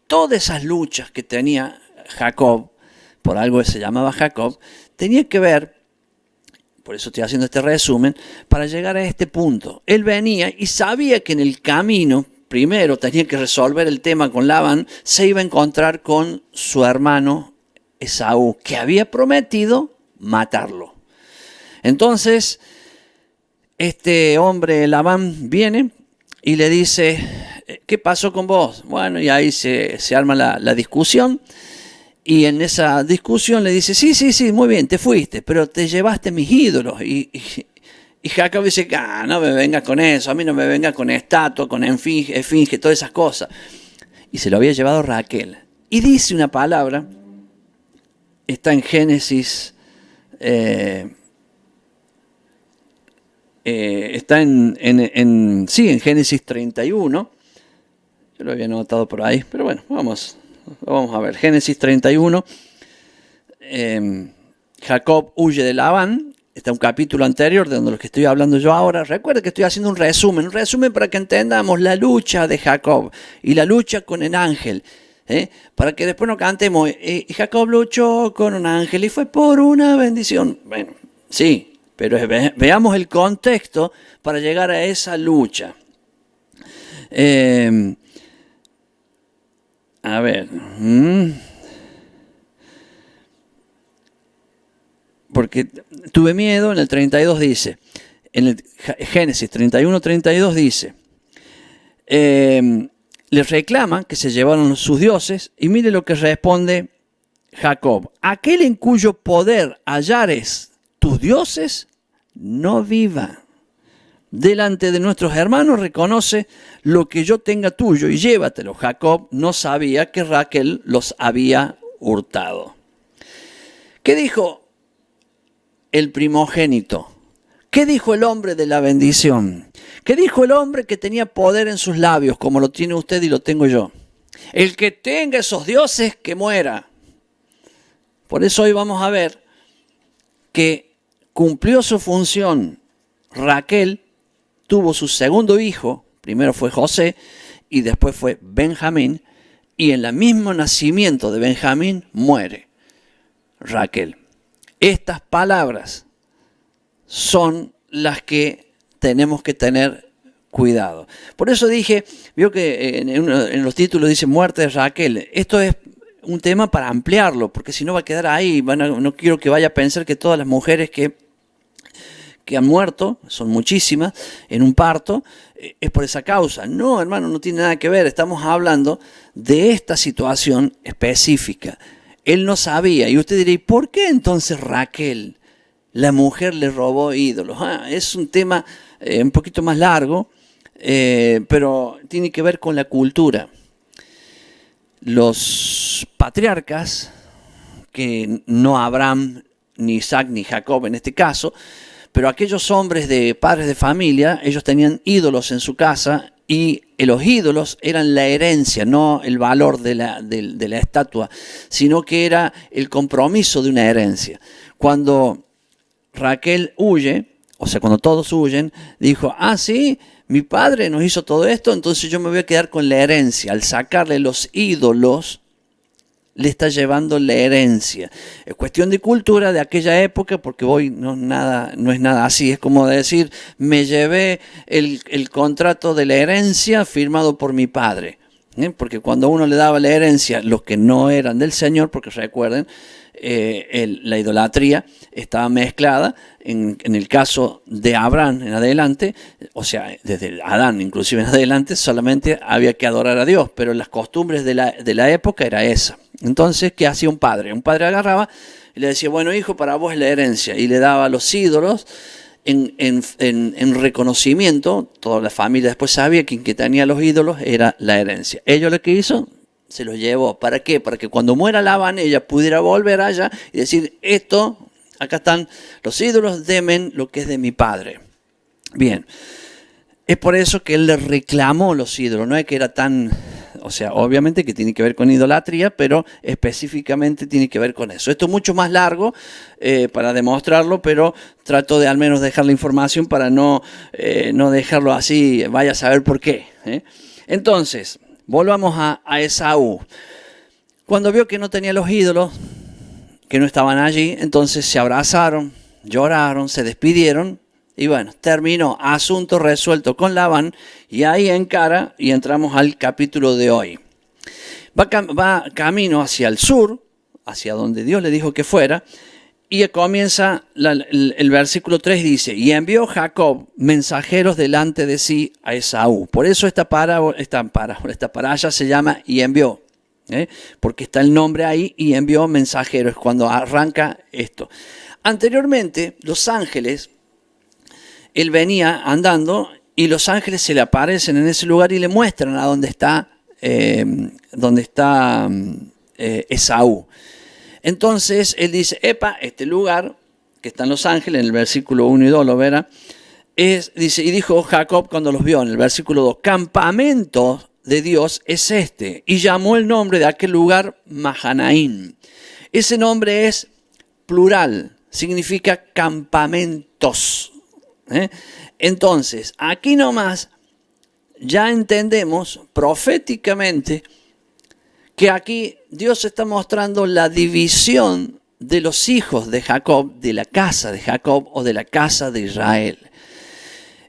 Todas esas luchas que tenía Jacob, por algo se llamaba Jacob, tenía que ver, por eso estoy haciendo este resumen, para llegar a este punto. Él venía y sabía que en el camino, primero tenía que resolver el tema con Labán, se iba a encontrar con su hermano Esaú, que había prometido matarlo. Entonces, este hombre Labán viene y le dice, ¿qué pasó con vos? Bueno, y ahí se arma la discusión. Y en esa discusión le dice, sí, muy bien, te fuiste, pero te llevaste mis ídolos. Y Jacob dice, no me vengas con eso, a mí no me vengas con estatua, con esfinge, todas esas cosas. Y se lo había llevado Raquel. Y dice una palabra, está en Génesis, está en Génesis 31. Yo lo había anotado por ahí, pero bueno, vamos a ver. Génesis 31. Jacob huye de Labán. Está un capítulo anterior de donde lo que estoy hablando yo ahora. Recuerda que estoy haciendo un resumen para que entendamos la lucha de Jacob y la lucha con el ángel. Para que después no cantemos, Jacob luchó con un ángel y fue por una bendición. Bueno, sí, pero veamos el contexto para llegar a esa lucha. A ver. Porque tuve miedo, en el 32 dice, en el Génesis 31, 32 dice, les reclama que se llevaron sus dioses y mire lo que responde Jacob. Aquel en cuyo poder hallares tus dioses, no viva. Delante de nuestros hermanos reconoce lo que yo tenga tuyo y llévatelo. Jacob no sabía que Raquel los había hurtado. ¿Qué dijo el primogénito? ¿Qué dijo el hombre de la bendición? ¿Qué dijo el hombre que tenía poder en sus labios, como lo tiene usted y lo tengo yo? El que tenga esos dioses, que muera. Por eso hoy vamos a ver que cumplió su función. Raquel tuvo su segundo hijo, primero fue José y después fue Benjamín, y en el mismo nacimiento de Benjamín muere Raquel. Estas palabras son las que tenemos que tener cuidado. Por eso dije, vio que en los títulos dice muerte de Raquel. Esto es un tema para ampliarlo, porque si no va a quedar ahí. No quiero que vaya a pensar que todas las mujeres que han muerto, son muchísimas, en un parto, es por esa causa. No, hermano, no tiene nada que ver. Estamos hablando de esta situación específica. Él no sabía. Y usted dirá, ¿y por qué entonces Raquel, la mujer, le robó ídolos? Es un tema un poquito más largo, pero tiene que ver con la cultura. Los patriarcas, que no Abraham, ni Isaac, ni Jacob en este caso, pero aquellos hombres de padres de familia, ellos tenían ídolos en su casa y los ídolos eran la herencia, no el valor de la estatua, sino que era el compromiso de una herencia. Cuando Raquel huye, o sea, cuando todos huyen, dijo, sí, mi padre nos hizo todo esto, entonces yo me voy a quedar con la herencia. Al sacarle los ídolos, le está llevando la herencia. Es cuestión de cultura de aquella época, porque hoy no es nada así. Es como decir, me llevé el contrato de la herencia firmado por mi padre. Porque cuando uno le daba la herencia, los que no eran del Señor, porque recuerden, la idolatría estaba mezclada en el caso de Abraham en adelante, o sea, desde Adán inclusive en adelante, solamente había que adorar a Dios, pero las costumbres de la época era esa. Entonces, ¿qué hacía un padre? Un padre agarraba y le decía, bueno, hijo, para vos es la herencia, y le daba los ídolos en reconocimiento. Toda la familia después sabía que quien que tenía los ídolos era la herencia. Ellos lo que hizo, se los llevó. ¿Para qué? Para que cuando muera Labán ella pudiera volver allá y decir, acá están los ídolos, denme lo que es de mi padre. Bien, es por eso que él le reclamó los ídolos. No es que era tan, o sea, obviamente que tiene que ver con idolatría, pero específicamente tiene que ver con eso. Esto es mucho más largo para demostrarlo, pero trato de al menos dejar la información para no dejarlo así, vaya a saber por qué. Entonces, volvamos a Esaú. Cuando vio que no tenía los ídolos, que no estaban allí, entonces se abrazaron, lloraron, se despidieron y bueno, terminó, asunto resuelto con Labán, y ahí encara y entramos al capítulo de hoy. Va camino hacia el sur, hacia donde Dios le dijo que fuera, y comienza el versículo 3, dice, y envió Jacob mensajeros delante de sí a Esaú. Por eso esta paralla se llama y envió, porque está el nombre ahí, y envió mensajeros cuando arranca esto. Anteriormente, los ángeles, él venía andando y los ángeles se le aparecen en ese lugar y le muestran a dónde está Esaú. Entonces él dice, este lugar que están los ángeles, en el versículo 1 y 2 lo verá, dice, y dijo Jacob cuando los vio, en el versículo 2, campamento de Dios es este, y llamó el nombre de aquel lugar Mahanaim. Ese nombre es plural, significa campamentos. Entonces, aquí nomás ya entendemos proféticamente que aquí Dios está mostrando la división de los hijos de Jacob, de la casa de Jacob o de la casa de Israel.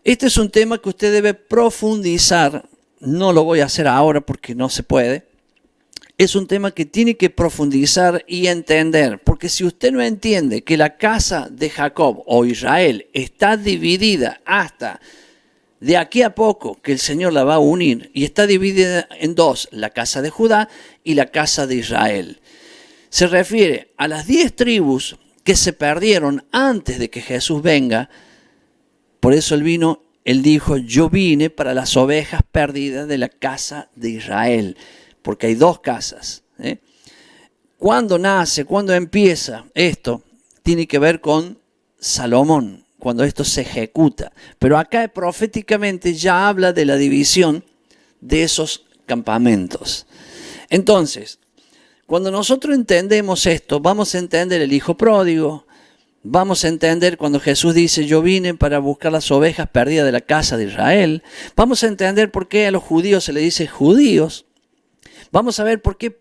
Este es un tema que usted debe profundizar. No lo voy a hacer ahora porque no se puede. Es un tema que tiene que profundizar y entender, porque si usted no entiende que la casa de Jacob o Israel está dividida hasta de aquí a poco que el Señor la va a unir y está dividida en dos, la casa de Judá y la casa de Israel. Se refiere a las 10 tribus que se perdieron antes de que Jesús venga. Por eso él dijo, yo vine para las ovejas perdidas de la casa de Israel, porque hay 2 casas. ¿Cuándo nace, cuándo empieza esto? Tiene que ver con Salomón, cuando esto se ejecuta. Pero acá proféticamente ya habla de la división de esos campamentos. Entonces, cuando nosotros entendemos esto, vamos a entender el hijo pródigo, vamos a entender cuando Jesús dice, yo vine para buscar las ovejas perdidas de la casa de Israel. Vamos a entender por qué a los judíos se le dice judíos. Vamos a ver por qué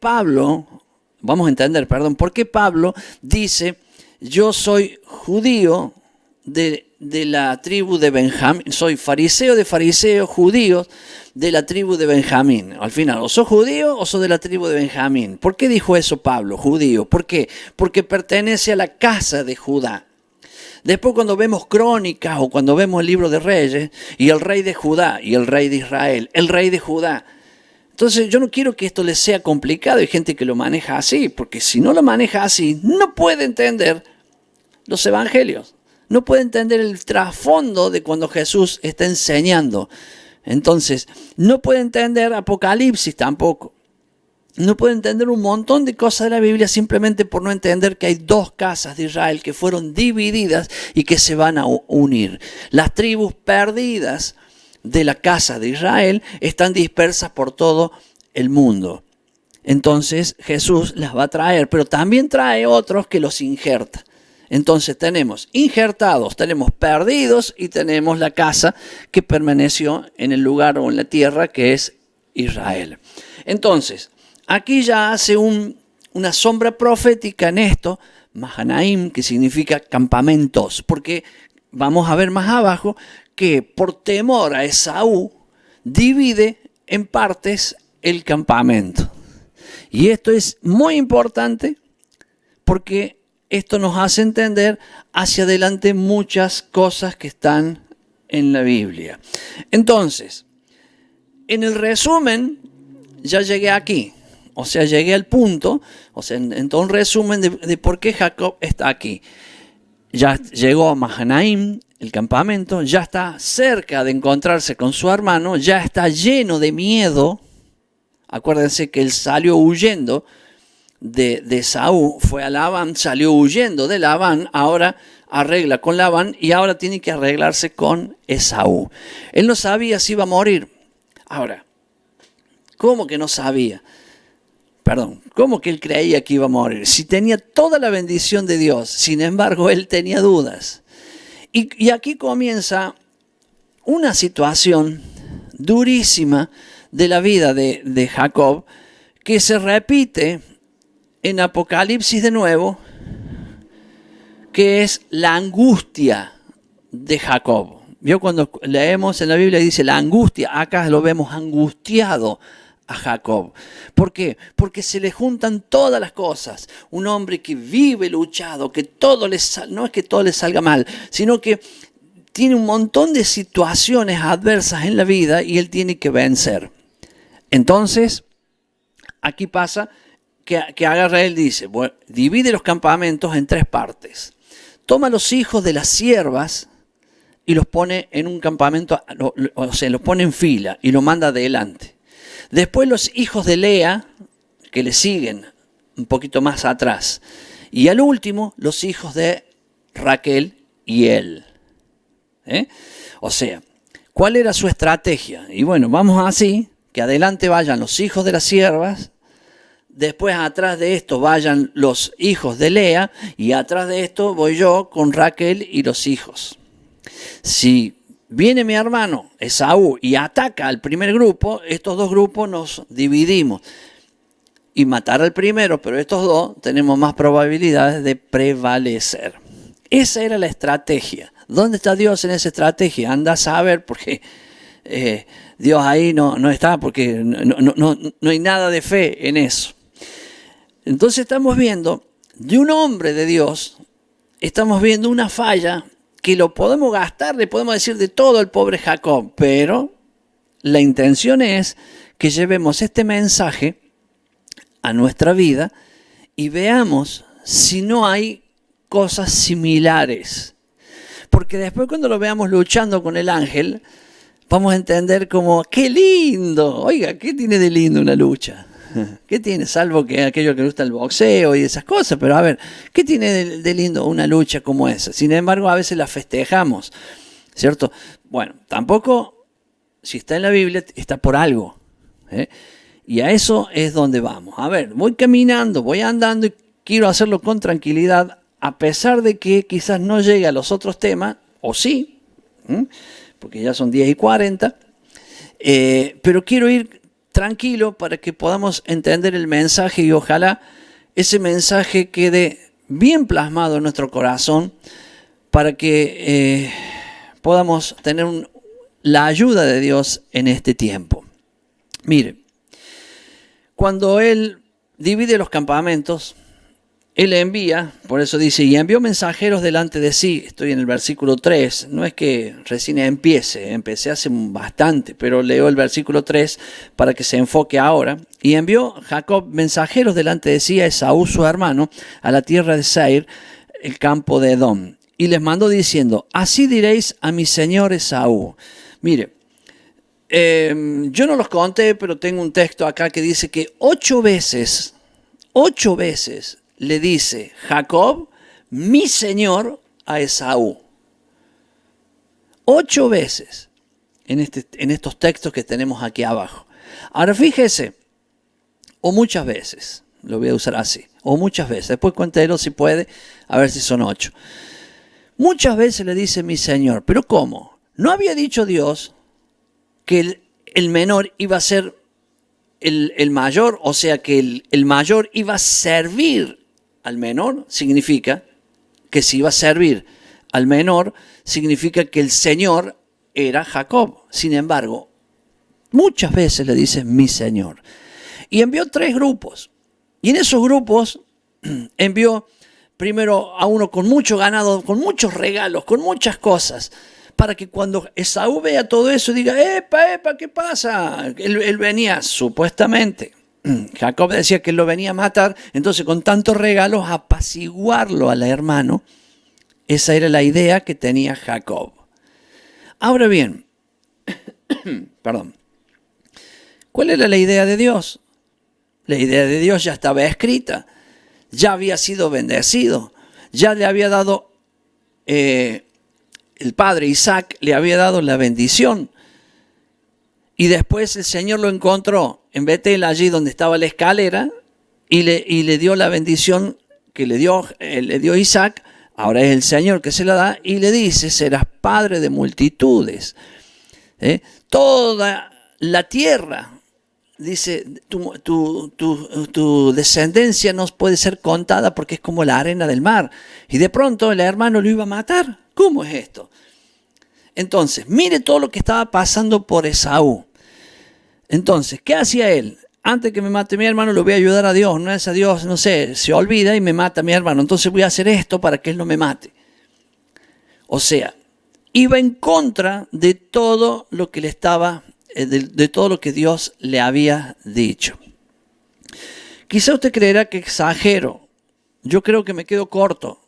por qué Pablo dice, yo soy judío de la tribu de Benjamín, soy fariseo de fariseos, judíos de la tribu de Benjamín. Al final, o sos judío o sos de la tribu de Benjamín. ¿Por qué dijo eso Pablo, judío? ¿Por qué? Porque pertenece a la casa de Judá. Después cuando vemos crónicas o cuando vemos el libro de Reyes, y el rey de Judá y el rey de Israel, el rey de Judá. Entonces yo no quiero que esto les sea complicado. Hay gente que lo maneja así, porque si no lo maneja así, no puede entender los evangelios. No puede entender el trasfondo de cuando Jesús está enseñando. Entonces, no puede entender Apocalipsis tampoco. No puede entender un montón de cosas de la Biblia simplemente por no entender que hay 2 casas de Israel que fueron divididas y que se van a unir. Las tribus perdidas de la casa de Israel están dispersas por todo el mundo. Entonces, Jesús las va a traer, pero también trae otros que los injerta. Entonces tenemos injertados, tenemos perdidos y tenemos la casa que permaneció en el lugar o en la tierra que es Israel. Entonces, aquí ya hace una sombra profética en esto, Mahanaim, que significa campamentos, porque vamos a ver más abajo que por temor a Esaú divide en partes el campamento. Y esto es muy importante porque esto nos hace entender hacia adelante muchas cosas que están en la Biblia. Entonces, en el resumen, ya llegué aquí. O sea, llegué al punto, en todo un resumen de por qué Jacob está aquí. Ya llegó a Mahanaim, el campamento, ya está cerca de encontrarse con su hermano, ya está lleno de miedo. Acuérdense que él salió huyendo de Esaú, fue a Labán, salió huyendo de Labán, ahora arregla con Labán y ahora tiene que arreglarse con Esaú. Él no sabía si iba a morir. Ahora, ¿cómo que no sabía? ¿Cómo que él creía que iba a morir? Si tenía toda la bendición de Dios, sin embargo, él tenía dudas. Y aquí comienza una situación durísima de la vida de Jacob, que se repite en Apocalipsis de nuevo, que es la angustia de Jacob. ¿Vio? Cuando leemos en la Biblia dice la angustia, acá lo vemos angustiado a Jacob. ¿Por qué? Porque se le juntan todas las cosas. Un hombre que vive luchado, que no es que todo le salga mal, sino que tiene un montón de situaciones adversas en la vida y él tiene que vencer. Entonces, aquí pasa que agarra él, dice, bueno, divide los campamentos en 3 partes. Toma los hijos de las siervas y los pone en un campamento, los pone en fila y los manda adelante. Después los hijos de Lea, que le siguen un poquito más atrás. Y al último, los hijos de Raquel y él. O sea, ¿cuál era su estrategia? Y bueno, vamos así, que adelante vayan los hijos de las siervas, después atrás de esto vayan los hijos de Lea, y atrás de esto voy yo con Raquel y los hijos. Si viene mi hermano Esaú y ataca al primer grupo, estos 2 grupos nos dividimos y matar al primero, pero estos 2 tenemos más probabilidades de prevalecer. Esa era la estrategia. ¿Dónde está Dios en esa estrategia? Anda a saber, porque Dios ahí no está, porque no hay nada de fe en eso. Entonces estamos viendo de un hombre de Dios, estamos viendo una falla que lo podemos gastar, le podemos decir de todo al pobre Jacob, pero la intención es que llevemos este mensaje a nuestra vida y veamos si no hay cosas similares. Porque después cuando lo veamos luchando con el ángel, vamos a entender como, ¡qué lindo! Oiga, ¿qué tiene de lindo una lucha? ¿Qué tiene? Salvo que aquello que le gusta el boxeo y esas cosas, pero a ver, ¿qué tiene de lindo una lucha como esa? Sin embargo, a veces la festejamos, ¿cierto? Bueno, tampoco, si está en la Biblia, está por algo, ¿eh? Y a eso es donde vamos. A ver, voy caminando, voy andando y quiero hacerlo con tranquilidad, a pesar de que quizás no llegue a los otros temas, o sí, porque ya son 10:40, pero quiero ir tranquilo para que podamos entender el mensaje y ojalá ese mensaje quede bien plasmado en nuestro corazón para que podamos tener la ayuda de Dios en este tiempo. Mire, cuando Él divide los campamentos, Él envía, por eso dice, y envió mensajeros delante de sí. Estoy en el versículo 3. No es que recién empecé hace bastante, pero leo el versículo 3 para que se enfoque ahora. Y envió Jacob mensajeros delante de sí a Esaú su hermano, a la tierra de Seir, el campo de Edom. Y les mandó diciendo, así diréis a mi señor Esaú. Mire, yo no los conté, pero tengo un texto acá que dice que 8 veces, le dice Jacob, mi señor, a Esaú. 8 veces en estos textos que tenemos aquí abajo. Ahora fíjese, o muchas veces, lo voy a usar así, o muchas veces, después cuéntelo si puede, a ver si son 8. Muchas veces le dice mi señor, pero ¿cómo? ¿No había dicho Dios que el menor iba a ser el mayor? O sea, que el mayor iba a servir al menor. Significa que si iba a servir al menor, significa que el Señor era Jacob. Sin embargo, muchas veces le dice mi Señor. Y envió 3 grupos. Y en esos grupos envió primero a uno con mucho ganado, con muchos regalos, con muchas cosas, para que cuando Esaú vea todo eso diga, ¡epa, qué pasa! Él venía, supuestamente, Jacob decía que él lo venía a matar, entonces con tantos regalos apaciguarlo al hermano. Esa era la idea que tenía Jacob. Ahora bien, perdón, ¿cuál era la idea de Dios? La idea de Dios ya estaba escrita, ya había sido bendecido, ya le había dado, el padre Isaac le había dado la bendición. Y después el Señor lo encontró en Betel, allí donde estaba la escalera, y le dio la bendición que le dio Isaac. Ahora es el Señor que se la da y le dice, serás padre de multitudes. Toda la tierra, dice, tu descendencia no puede ser contada porque es como la arena del mar. Y de pronto el hermano lo iba a matar. ¿Cómo es esto? Entonces, mire todo lo que estaba pasando por Esaú. Entonces, ¿qué hacía él? Antes que me mate mi hermano, lo voy a ayudar a Dios. No es a Dios, no sé, se olvida y me mata a mi hermano. Entonces voy a hacer esto para que él no me mate. O sea, iba en contra de todo lo que le estaba, de todo lo que Dios le había dicho. Quizá usted creerá que exagero. Yo creo que me quedo corto.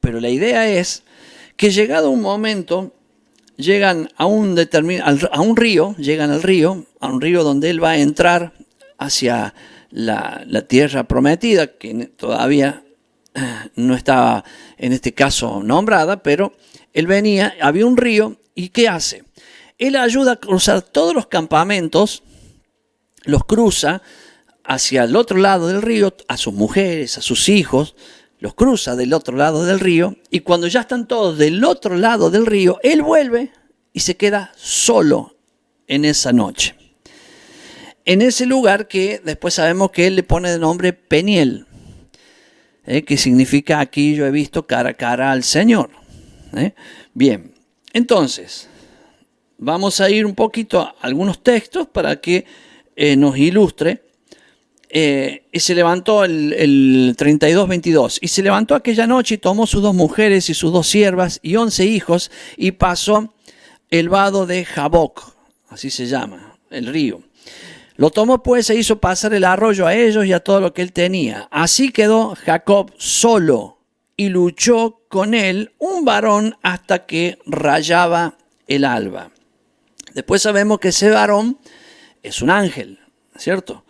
Pero la idea es que llegado un momento, llegan a un río, a un río donde él va a entrar hacia la tierra prometida, que todavía no estaba en este caso nombrada, pero él venía, había un río, ¿y qué hace? Él ayuda a cruzar todos los campamentos, los cruza hacia el otro lado del río, a sus mujeres, a sus hijos, los cruza del otro lado del río, y cuando ya están todos del otro lado del río, él vuelve y se queda solo en esa noche. En ese lugar que después sabemos que él le pone de nombre Peniel, que significa aquí yo he visto cara a cara al Señor. Bien, entonces, vamos a ir un poquito a algunos textos para que nos ilustre y se levantó el 32:22. Y se levantó aquella noche y tomó sus 2 mujeres y sus 2 siervas y 11 hijos y pasó el vado de Jaboc, así se llama, el río. Lo tomó pues e hizo pasar el arroyo a ellos y a todo lo que él tenía. Así quedó Jacob solo y luchó con él un varón hasta que rayaba el alba. Después sabemos que ese varón es un ángel, ¿cierto?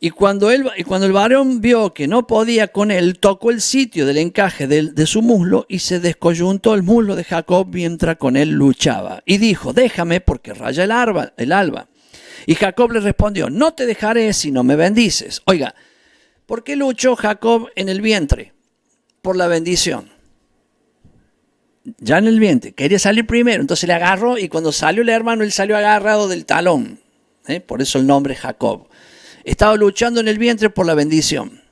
Y cuando el varón vio que no podía con él, tocó el sitio del encaje de su muslo y se descoyuntó el muslo de Jacob mientras con él luchaba. Y dijo, déjame porque raya el alba. Y Jacob le respondió, no te dejaré si no me bendices. Oiga, ¿por qué luchó Jacob en el vientre? Por la bendición. Ya en el vientre, quería salir primero, entonces le agarró y cuando salió el hermano, él salió agarrado del talón. Por eso el nombre Jacob. Estaba luchando en el vientre por la bendición.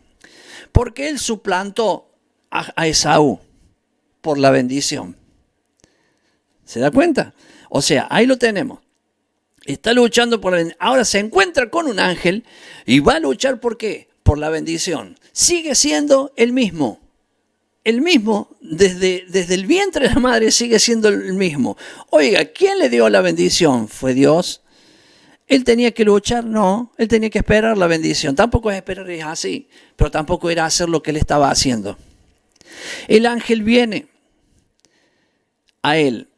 Porque él suplantó a Esaú por la bendición. ¿Se da cuenta? O sea, ahí lo tenemos. Está luchando por la bendición. Ahora se encuentra con un ángel y va a luchar ¿por qué? Por la bendición. Sigue siendo el mismo. El mismo, desde el vientre de la madre sigue siendo el mismo. Oiga, ¿quién le dio la bendición? ¿Fue Dios? ¿Él tenía que luchar? No, él tenía que esperar la bendición. Tampoco es esperar, es así, pero tampoco era hacer lo que él estaba haciendo. El ángel viene a él.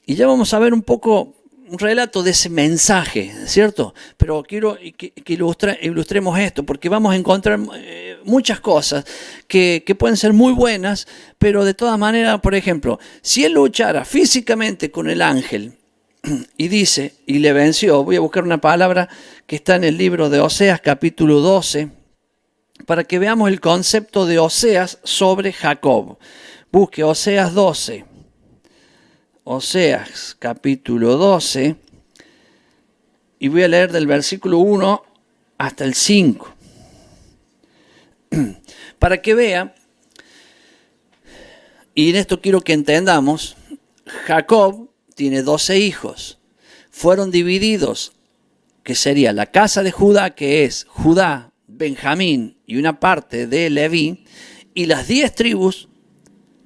Y ya vamos a ver un poco un relato de ese mensaje, ¿cierto? Pero quiero que ilustremos esto, porque vamos a encontrar muchas cosas que pueden ser muy buenas, pero de todas maneras, por ejemplo, si él luchara físicamente con el ángel, y dice, y le venció, voy a buscar una palabra que está en el libro de Oseas capítulo 12, para que veamos el concepto de Oseas sobre Jacob. Busque Oseas 12, Oseas capítulo 12, y voy a leer del versículo 1 hasta el 5, para que vea, y en esto quiero que entendamos, Jacob tiene 12 hijos. Fueron divididos, que sería la casa de Judá, que es Judá, Benjamín y una parte de Leví, y las 10 tribus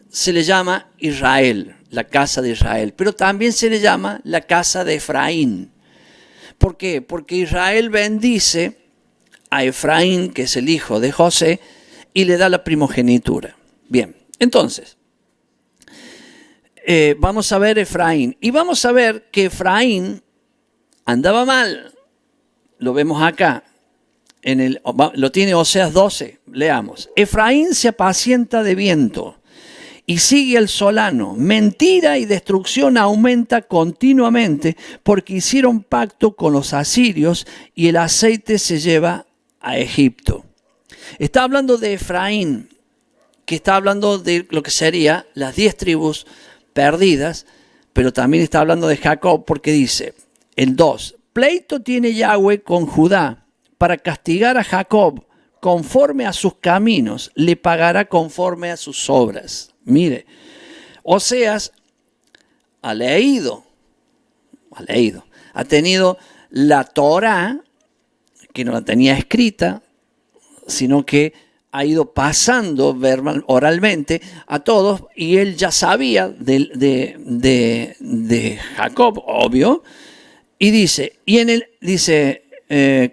se le llama Israel, la casa de Israel, pero también se le llama la casa de Efraín. ¿Por qué? Porque Israel bendice a Efraín, que es el hijo de José, y le da la primogenitura. Bien, entonces, vamos a ver Efraín. Y vamos a ver que Efraín andaba mal. Lo vemos acá. Lo tiene Oseas 12. Leamos. Efraín se apacienta de viento y sigue el solano. Mentira y destrucción aumenta continuamente porque hicieron pacto con los asirios y el aceite se lleva a Egipto. Está hablando de Efraín, que está hablando de lo que sería las 10 tribus perdidas, pero también está hablando de Jacob porque dice, el 2, pleito tiene Yahweh con Judá para castigar a Jacob conforme a sus caminos, le pagará conforme a sus obras. Mire, Oseas ha tenido la Torá, que no la tenía escrita, sino que ha ido pasando oralmente a todos y él ya sabía de Jacob, obvio, y dice,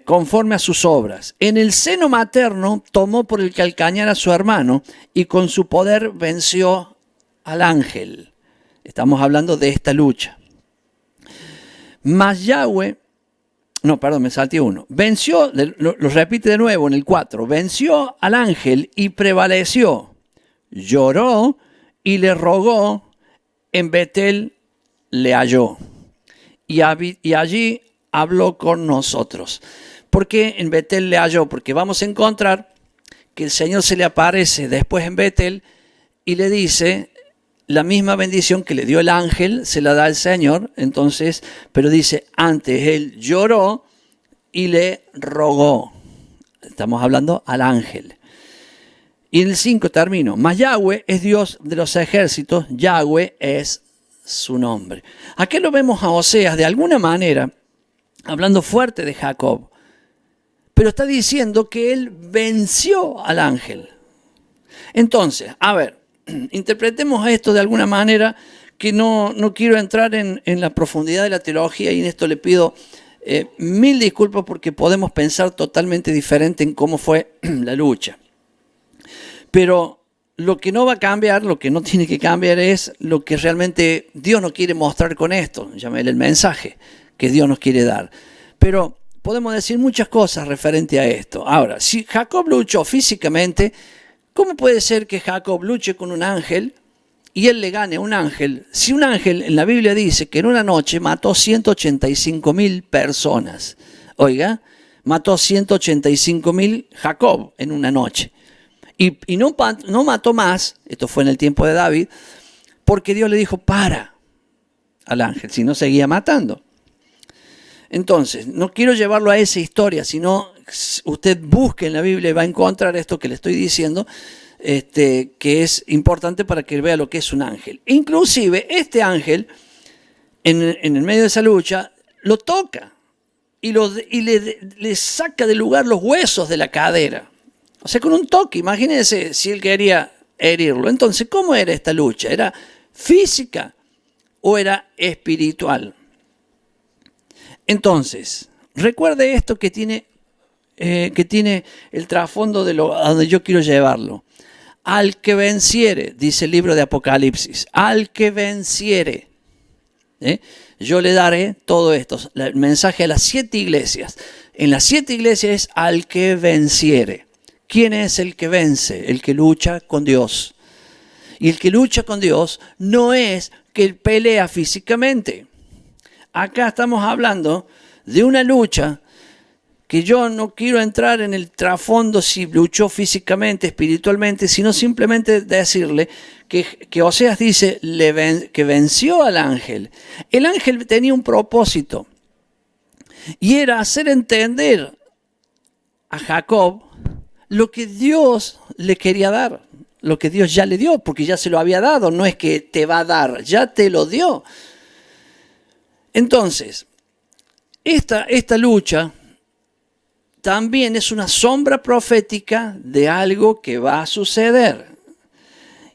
conforme a sus obras, en el seno materno tomó por el calcañar a su hermano y con su poder venció al ángel. Estamos hablando de esta lucha. Mas Yahweh, me salté uno. Venció, lo repite de nuevo en el 4. Venció al ángel y prevaleció. Lloró y le rogó. En Betel le halló. Y allí habló con nosotros. ¿Por qué en Betel le halló? Porque vamos a encontrar que el Señor se le aparece después en Betel y le dice la misma bendición que le dio el ángel, se la da el Señor, entonces, pero dice, antes él lloró y le rogó. Estamos hablando al ángel. Y en el 5 termino. Mas Yahweh es Dios de los ejércitos, Yahweh es su nombre. Aquí lo vemos a Oseas de alguna manera, hablando fuerte de Jacob, pero está diciendo que él venció al ángel. Entonces, a ver, interpretemos esto de alguna manera, que no quiero entrar en la profundidad de la teología, y en esto le pido mil disculpas porque podemos pensar totalmente diferente en cómo fue la lucha. Pero lo que no va a cambiar, lo que no tiene que cambiar es lo que realmente Dios nos quiere mostrar con esto. Llámele el mensaje que Dios nos quiere dar. Pero podemos decir muchas cosas referente a esto. Ahora, si Jacob luchó físicamente, ¿cómo puede ser que Jacob luche con un ángel y él le gane a un ángel? Si un ángel en la Biblia dice que en una noche mató 185.000 personas. Oiga, mató 185.000 Jacob en una noche. Y no mató más, esto fue en el tiempo de David, porque Dios le dijo, para al ángel, si no seguía matando. Entonces, no quiero llevarlo a esa historia, sino usted busque en la Biblia y va a encontrar esto que le estoy diciendo, que es importante para que vea lo que es un ángel. Inclusive, este ángel, en el medio de esa lucha, lo toca y le saca del lugar los huesos de la cadera. O sea, con un toque, imagínense si él quería herirlo. Entonces, ¿cómo era esta lucha? ¿Era física o era espiritual? Entonces, recuerde esto que tiene el trasfondo de a donde yo quiero llevarlo. Al que venciere, dice el libro de Apocalipsis, al que venciere, yo le daré todo esto. El mensaje a las 7 iglesias. En las 7 iglesias es al que venciere. ¿Quién es el que vence? El que lucha con Dios. Y el que lucha con Dios no es que pelea físicamente. Acá estamos hablando de una lucha que yo no quiero entrar en el trasfondo si luchó físicamente, espiritualmente, sino simplemente decirle que Oseas dice que venció al ángel. El ángel tenía un propósito y era hacer entender a Jacob lo que Dios le quería dar, lo que Dios ya le dio, porque ya se lo había dado, no es que te va a dar, ya te lo dio. Entonces, esta lucha también es una sombra profética de algo que va a suceder.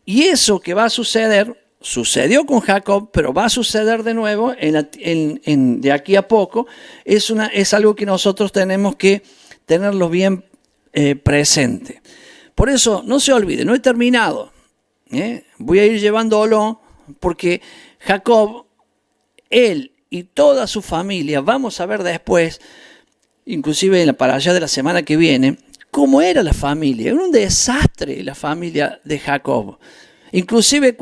Y eso que va a suceder, sucedió con Jacob, pero va a suceder de nuevo de aquí a poco. Es algo que nosotros tenemos que tenerlo bien presente. Por eso, no se olvide, no he terminado. Voy a ir llevándolo porque Jacob, él y toda su familia, vamos a ver después, inclusive para allá de la semana que viene, cómo era la familia. Era un desastre la familia de Jacob. Inclusive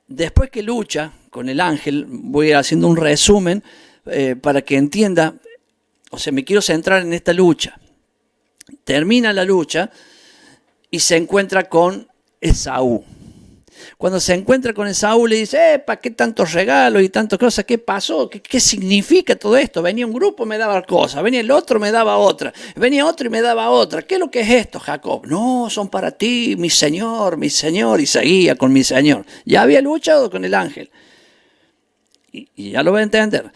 después que lucha con el ángel, voy a ir haciendo un resumen para que entienda, o sea, me quiero centrar en esta lucha. Termina la lucha y se encuentra con Esaú. Cuando se encuentra con Esaú le dice, ¿para qué tantos regalos y tantas cosas? ¿Qué pasó? ¿Qué significa todo esto? Venía un grupo, me daba cosas. Venía el otro, me daba otra. Venía otro y me daba otra. ¿Qué es lo que es esto, Jacob? No, son para ti, mi señor. Y seguía con mi señor. Ya había luchado con el ángel. Y ya lo va a entender.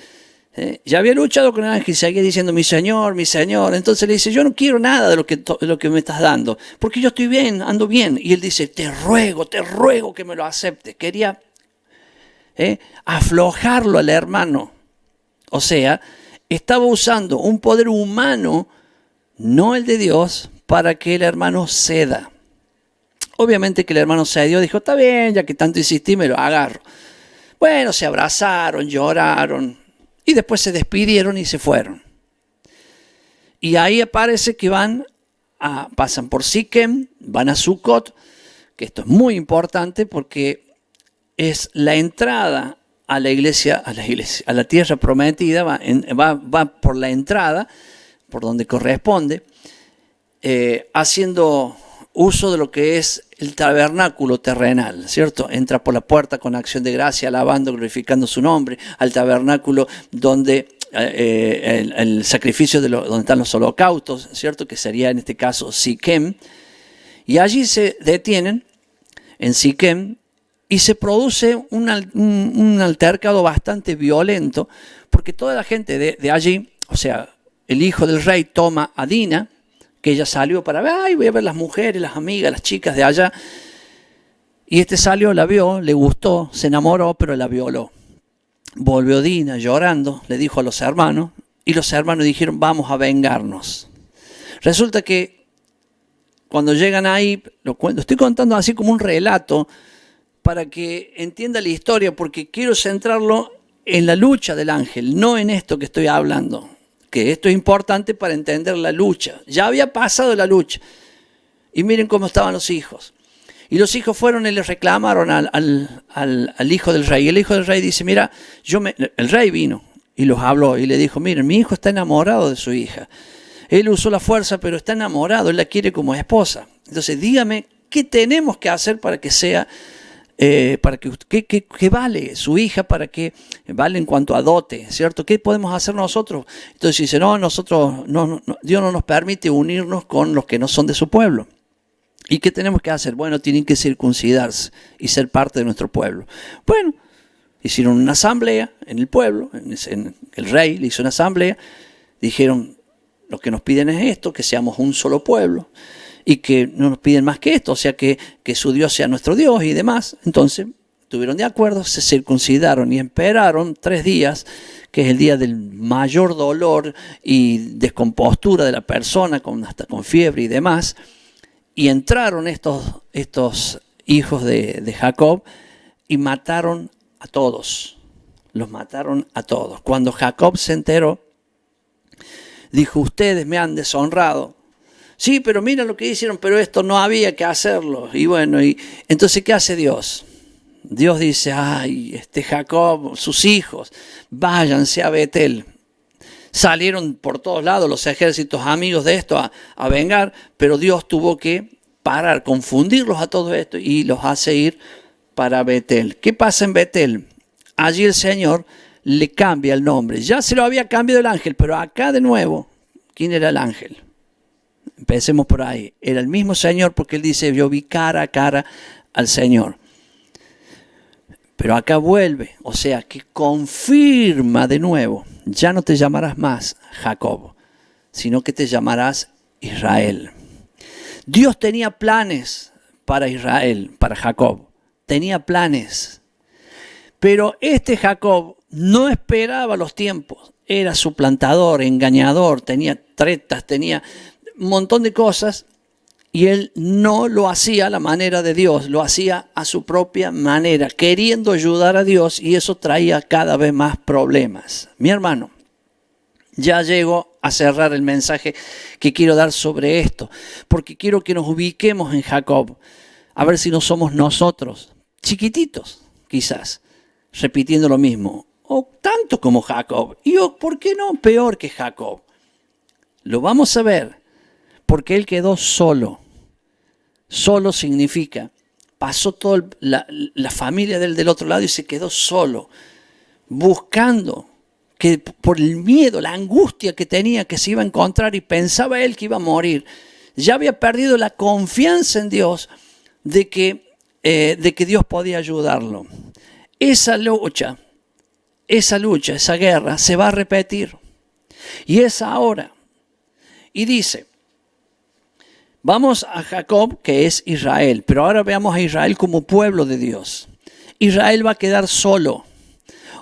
Ya había luchado con el ángel y seguía diciendo, mi señor, mi señor. Entonces le dice, yo no quiero nada de lo que me estás dando, porque yo estoy bien, ando bien. Y él dice, te ruego que me lo aceptes. Quería aflojarlo al hermano. O sea, estaba usando un poder humano, no el de Dios, para que el hermano ceda. Obviamente que el hermano cedió, dijo, está bien, ya que tanto insistí, me lo agarro. Bueno, se abrazaron, lloraron. Y después se despidieron y se fueron. Y ahí aparece que pasan por Siquem, van a Sucot, que esto es muy importante porque es la entrada a la iglesia, a la tierra prometida, va por la entrada, por donde corresponde, haciendo uso de lo que es el tabernáculo terrenal, ¿cierto? Entra por la puerta con acción de gracia, alabando, glorificando su nombre, al tabernáculo donde el sacrificio donde están los holocaustos, ¿cierto? Que sería en este caso Siquem. Y allí se detienen en Siquem y se produce un altercado bastante violento, porque toda la gente de allí, o sea, el hijo del rey toma a Dina, que ella salió para ver, ay, voy a ver las mujeres, las amigas, las chicas de allá. Y este salió, la vio, le gustó, se enamoró, pero la violó. Volvió Dina llorando, le dijo a los hermanos, y los hermanos dijeron, vamos a vengarnos. Resulta que cuando llegan ahí, lo estoy contando así como un relato para que entienda la historia, porque quiero centrarlo en la lucha del ángel, no en esto que estoy hablando, que esto es importante para entender la lucha. Ya había pasado la lucha. Y miren cómo estaban los hijos. Y los hijos fueron y le reclamaron al hijo del rey. Y el hijo del rey dice, mira, el rey vino y los habló y le dijo, miren, mi hijo está enamorado de su hija. Él usó la fuerza, pero está enamorado, él la quiere como esposa. Entonces dígame, ¿qué tenemos que hacer para que sea, ¿qué vale su hija, para que vale en cuanto a dote, ¿cierto? ¿Qué podemos hacer nosotros? Entonces dice, no, Dios no nos permite unirnos con los que no son de su pueblo. ¿Y qué tenemos que hacer? Bueno, tienen que circuncidarse y ser parte de nuestro pueblo. Bueno, hicieron una asamblea en el pueblo, el rey le hizo una asamblea, dijeron, lo que nos piden es esto, que seamos un solo pueblo, y que no nos piden más que esto, o sea, que su Dios sea nuestro Dios y demás. Entonces, estuvieron de acuerdo, se circuncidaron y esperaron 3 días, que es el día del mayor dolor y descompostura de la persona, hasta con fiebre y demás. Y entraron estos hijos de Jacob y mataron a todos. Los mataron a todos. Cuando Jacob se enteró, dijo, ustedes me han deshonrado. Sí, pero mira lo que hicieron, pero esto no había que hacerlo. Y bueno, entonces, ¿qué hace Dios? Dios dice, ay, Jacob, sus hijos, váyanse a Betel. Salieron por todos lados los ejércitos amigos de esto a vengar, pero Dios tuvo que parar, confundirlos a todo esto y los hace ir para Betel. ¿Qué pasa en Betel? Allí el Señor le cambia el nombre. Ya se lo había cambiado el ángel, pero acá de nuevo, ¿quién era el ángel? Empecemos por ahí. Era el mismo Señor, porque él dice, yo vi cara a cara al Señor. Pero acá vuelve, o sea, que confirma de nuevo. Ya no te llamarás más Jacob, sino que te llamarás Israel. Dios tenía planes para Israel, para Jacob. Tenía planes. Pero Jacob no esperaba los tiempos. Era suplantador, engañador, tenía tretas, tenía un montón de cosas. Y él no lo hacía a la manera de Dios, lo hacía a su propia manera, queriendo ayudar a Dios, y eso traía cada vez más problemas. Mi hermano, ya llego a cerrar el mensaje que quiero dar sobre esto, porque quiero que nos ubiquemos en Jacob, a ver si no somos nosotros, chiquititos quizás, repitiendo lo mismo, o tanto como Jacob, y ¿por qué no peor que Jacob? Lo vamos a ver, porque él quedó solo. Solo significa, pasó toda la familia del otro lado y se quedó solo, buscando, que por el miedo, la angustia que tenía que se iba a encontrar, y pensaba él que iba a morir. Ya había perdido la confianza en Dios de que Dios podía ayudarlo. Esa lucha, esa guerra se va a repetir. Y es ahora. Y dice, vamos a Jacob, que es Israel, pero ahora veamos a Israel como pueblo de Dios. Israel va a quedar solo.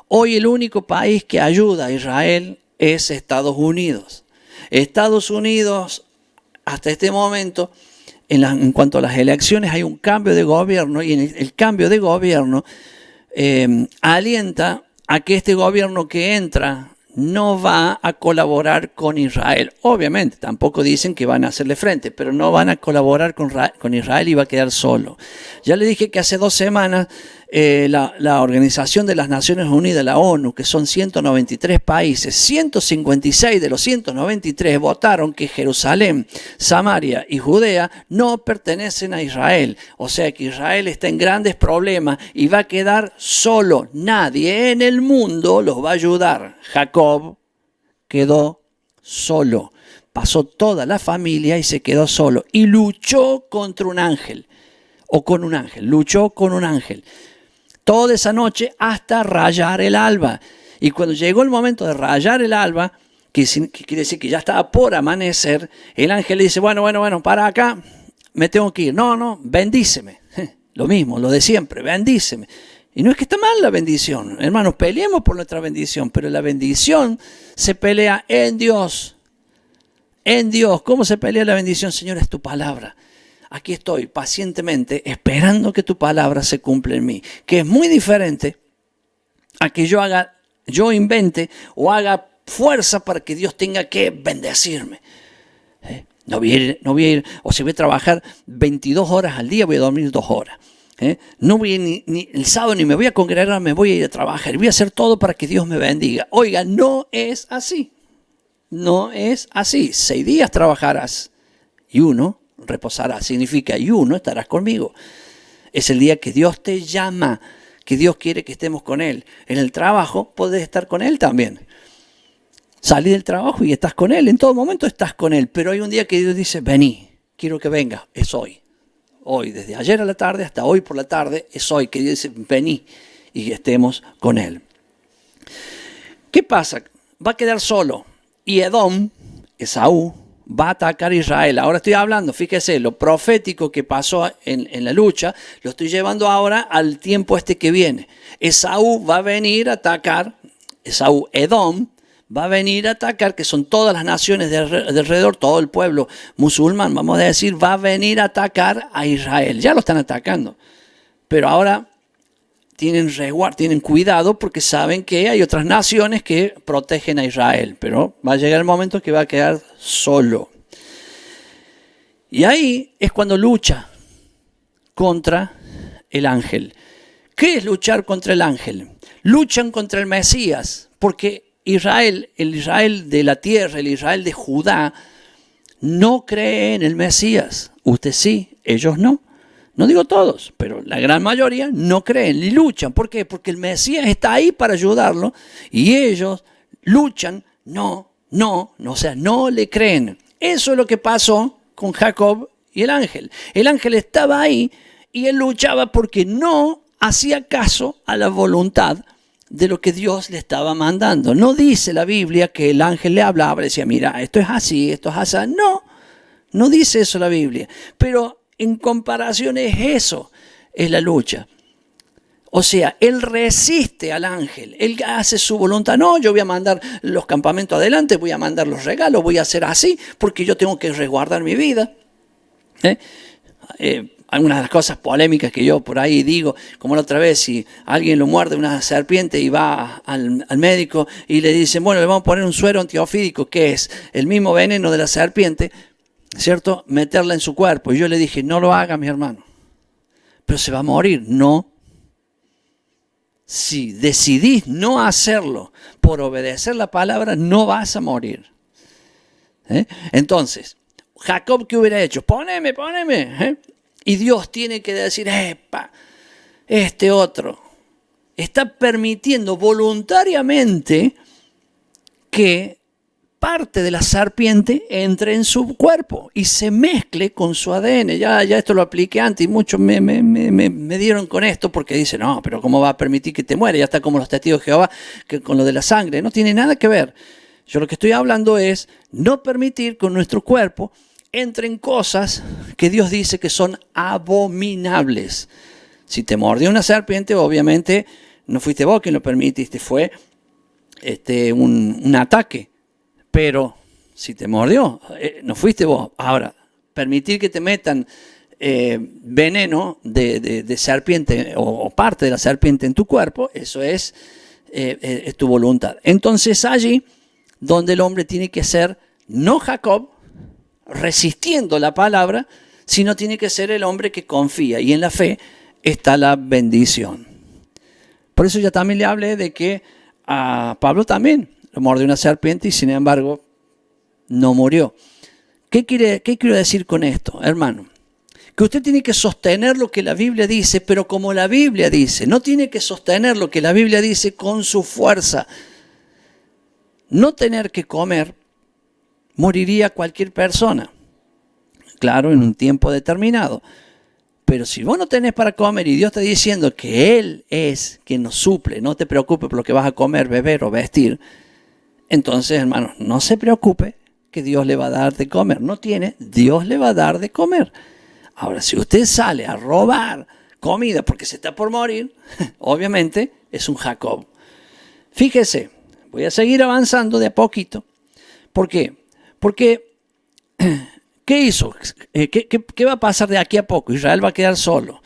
Hoy el único país que ayuda a Israel es Estados Unidos. Estados Unidos, hasta este momento, en cuanto a las elecciones, hay un cambio de gobierno, y en el cambio de gobierno alienta a que este gobierno que entra no va a colaborar con Israel. Obviamente, tampoco dicen que van a hacerle frente, pero no van a colaborar con Israel y va a quedar solo. Ya le dije que hace 2 semanas la Organización de las Naciones Unidas, la ONU, que son 193 países, 156 de los 193 votaron que Jerusalén, Samaria y Judea no pertenecen a Israel. O sea que Israel está en grandes problemas y va a quedar solo. Nadie en el mundo los va a ayudar. Jacob quedó solo. Pasó toda la familia y se quedó solo. Y luchó contra un ángel. O con un ángel. Luchó con un ángel. Toda esa noche hasta rayar el alba. Y cuando llegó el momento de rayar el alba, que quiere decir que ya estaba por amanecer, el ángel le dice, bueno, para acá, me tengo que ir. No, bendíceme. Lo mismo, lo de siempre, bendíceme. Y no es que está mal la bendición, hermanos, peleemos por nuestra bendición, pero la bendición se pelea en Dios. En Dios. ¿Cómo se pelea la bendición? Señor, es tu palabra. Aquí estoy pacientemente esperando que tu palabra se cumpla en mí. Que es muy diferente a que yo invente o haga fuerza para que Dios tenga que bendecirme. No voy a ir, o si voy a trabajar 22 horas al día, voy a dormir 2 horas. No voy ni el sábado ni me voy a congregar, me voy a ir a trabajar. Voy a hacer todo para que Dios me bendiga. Oiga, no es así. No es así. 6 días trabajarás y 1 reposarás. Significa y 1 estarás conmigo. Es el día que Dios te llama, que Dios quiere que estemos con Él. En el trabajo podés estar con Él también. Salí del trabajo y estás con Él. En todo momento estás con Él. Pero hay un día que Dios dice, vení, quiero que vengas. Es hoy. Hoy, desde ayer a la tarde hasta hoy por la tarde, es hoy que Dios dice, vení y estemos con Él. ¿Qué pasa? Va a quedar solo. Y Edom, Esaú, va a atacar a Israel. Ahora estoy hablando, fíjese, lo profético que pasó en la lucha, lo estoy llevando ahora al tiempo que viene. Esaú va a venir a atacar, Edom, va a venir a atacar, que son todas las naciones de alrededor, todo el pueblo musulmán, vamos a decir, va a venir a atacar a Israel. Ya lo están atacando, pero ahora tienen cuidado porque saben que hay otras naciones que protegen a Israel, pero va a llegar el momento que va a quedar solo. Y ahí es cuando lucha contra el ángel. ¿Qué es luchar contra el ángel? Luchan contra el Mesías, porque Israel, el Israel de la tierra, el Israel de Judá, no cree en el Mesías. Usted sí, ellos no. No digo todos, pero la gran mayoría no creen y luchan. ¿Por qué? Porque el Mesías está ahí para ayudarlo y ellos luchan, no le creen. Eso es lo que pasó con Jacob y el ángel. El ángel estaba ahí y él luchaba porque no hacía caso a la voluntad de lo que Dios le estaba mandando. No dice la Biblia que el ángel le hablaba y decía, mira, esto es así, esto es así. No dice eso la Biblia. Pero en comparación es la lucha. O sea, él resiste al ángel, él hace su voluntad. No, yo voy a mandar los campamentos adelante, voy a mandar los regalos, voy a hacer así, porque yo tengo que resguardar mi vida. Algunas de las cosas polémicas que yo por ahí digo, como la otra vez, si alguien lo muerde una serpiente y va al médico y le dicen, bueno, le vamos a poner un suero antiofídico, que es el mismo veneno de la serpiente, ¿cierto? Meterla en su cuerpo. Y yo le dije, no lo haga, mi hermano. Pero se va a morir. No. Si decidís no hacerlo por obedecer la palabra, no vas a morir. Entonces, Jacob, ¿qué hubiera hecho? Poneme. Y Dios tiene que decir, este otro está permitiendo voluntariamente que parte de la serpiente entre en su cuerpo y se mezcle con su ADN. Ya esto lo apliqué antes y muchos me dieron con esto porque dicen, no, pero ¿cómo va a permitir que te muera? Ya está como los testigos de Jehová, que con lo de la sangre. No tiene nada que ver. Yo lo que estoy hablando es no permitir que nuestro cuerpo entren cosas que Dios dice que son abominables. Si te mordió una serpiente, obviamente no fuiste vos quien lo permitiste, fue un ataque. Pero si te mordió, no fuiste vos. Ahora, permitir que te metan veneno de serpiente o parte de la serpiente en tu cuerpo, eso es tu voluntad. Entonces allí donde el hombre tiene que ser, no Jacob, resistiendo la palabra, sino tiene que ser el hombre que confía. Y en la fe está la bendición. Por eso ya también le hablé de que a Pablo también lo mordió una serpiente y sin embargo no murió. ¿Qué quiero decir con esto, hermano? Que usted tiene que sostener lo que la Biblia dice, pero como la Biblia dice. No tiene que sostener lo que la Biblia dice con su fuerza. No tener que comer, moriría cualquier persona. Claro, en un tiempo determinado. Pero si vos no tenés para comer y Dios está diciendo que Él es quien nos suple, no te preocupes por lo que vas a comer, beber o vestir, entonces, hermanos, no se preocupe que Dios le va a dar de comer. No tiene, Dios le va a dar de comer. Ahora, si usted sale a robar comida porque se está por morir, obviamente es un Jacob. Fíjese, voy a seguir avanzando de a poquito. ¿Por qué? Porque, ¿qué hizo? ¿Qué va a pasar de aquí a poco? Israel va a quedar solo.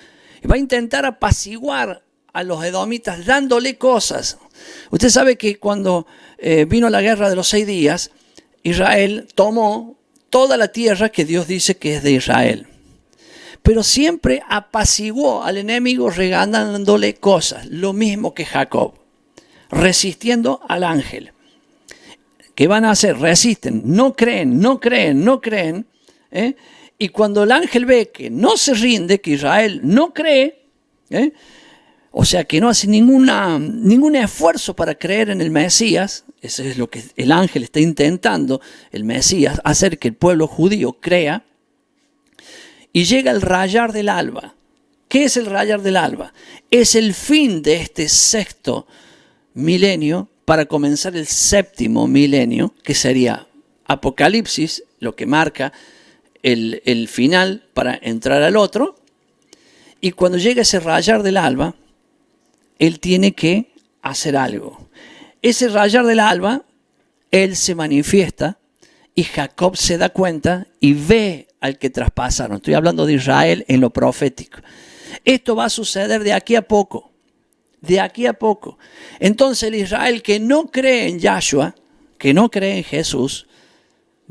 Va a intentar apaciguar a los edomitas dándole cosas. Usted sabe que cuando vino la guerra de los 6 días, Israel tomó toda la tierra que Dios dice que es de Israel. Pero siempre apaciguó al enemigo regalándole cosas, lo mismo que Jacob, resistiendo al ángel. ¿Qué van a hacer? Resisten, no creen. Y cuando el ángel ve que no se rinde, que Israel no cree, o sea que no hace ningún esfuerzo para creer en el Mesías, eso es lo que el ángel está intentando, el Mesías, hacer que el pueblo judío crea, y llega el rayar del alba. ¿Qué es el rayar del alba? Es el fin de este 6º milenio para comenzar el 7º milenio, que sería Apocalipsis, lo que marca el final para entrar al otro. Y cuando llega ese rayar del alba, él tiene que hacer algo. Ese rayar del alba, él se manifiesta y Jacob se da cuenta y ve al que traspasaron. Estoy hablando de Israel en lo profético. Esto va a suceder de aquí a poco. De aquí a poco. Entonces el Israel que no cree en Yahshua, que no cree en Jesús,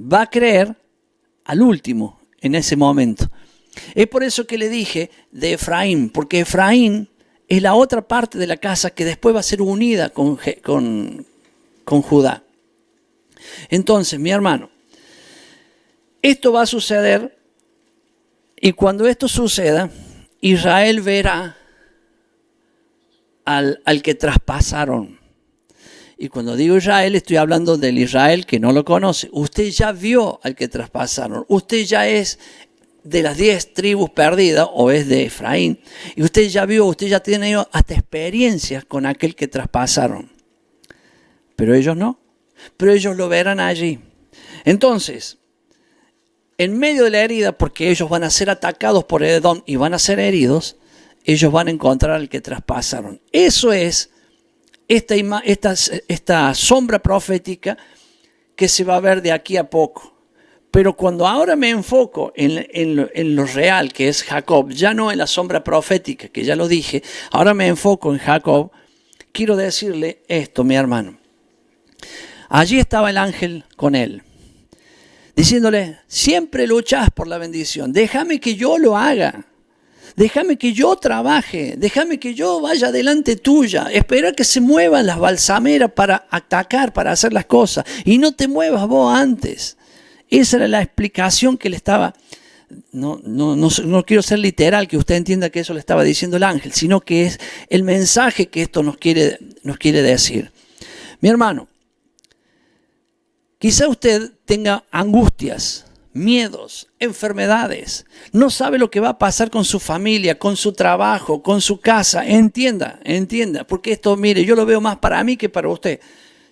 va a creer al último en ese momento. Es por eso que le dije de Efraín, porque Efraín es la otra parte de la casa que después va a ser unida con Judá. Entonces, mi hermano, esto va a suceder y cuando esto suceda, Israel verá al que traspasaron. Y cuando digo Israel, estoy hablando del Israel que no lo conoce. Usted ya vio al que traspasaron. Usted ya es de las 10 tribus perdidas o es de Efraín. Y usted ya vio, usted ya tiene hasta experiencias con aquel que traspasaron. Pero ellos no. Pero ellos lo verán allí. Entonces, en medio de la herida, porque ellos van a ser atacados por Edom y van a ser heridos, ellos van a encontrar al que traspasaron. Eso es esta sombra profética que se va a ver de aquí a poco. Pero cuando ahora me enfoco en lo real, que es Jacob, ya no en la sombra profética, que ya lo dije, ahora me enfoco en Jacob, quiero decirle esto, mi hermano. Allí estaba el ángel con él, diciéndole, siempre luchas por la bendición, déjame que yo lo haga. Déjame que yo trabaje, déjame que yo vaya delante tuya, espera que se muevan las balsameras para atacar, para hacer las cosas, y no te muevas vos antes. Esa era la explicación que le estaba, no quiero ser literal, que usted entienda que eso le estaba diciendo el ángel, sino que es el mensaje que esto nos quiere decir. Mi hermano, quizá usted tenga angustias, miedos, enfermedades, no sabe lo que va a pasar con su familia, con su trabajo, con su casa. Entienda, porque esto, mire, yo lo veo más para mí que para usted.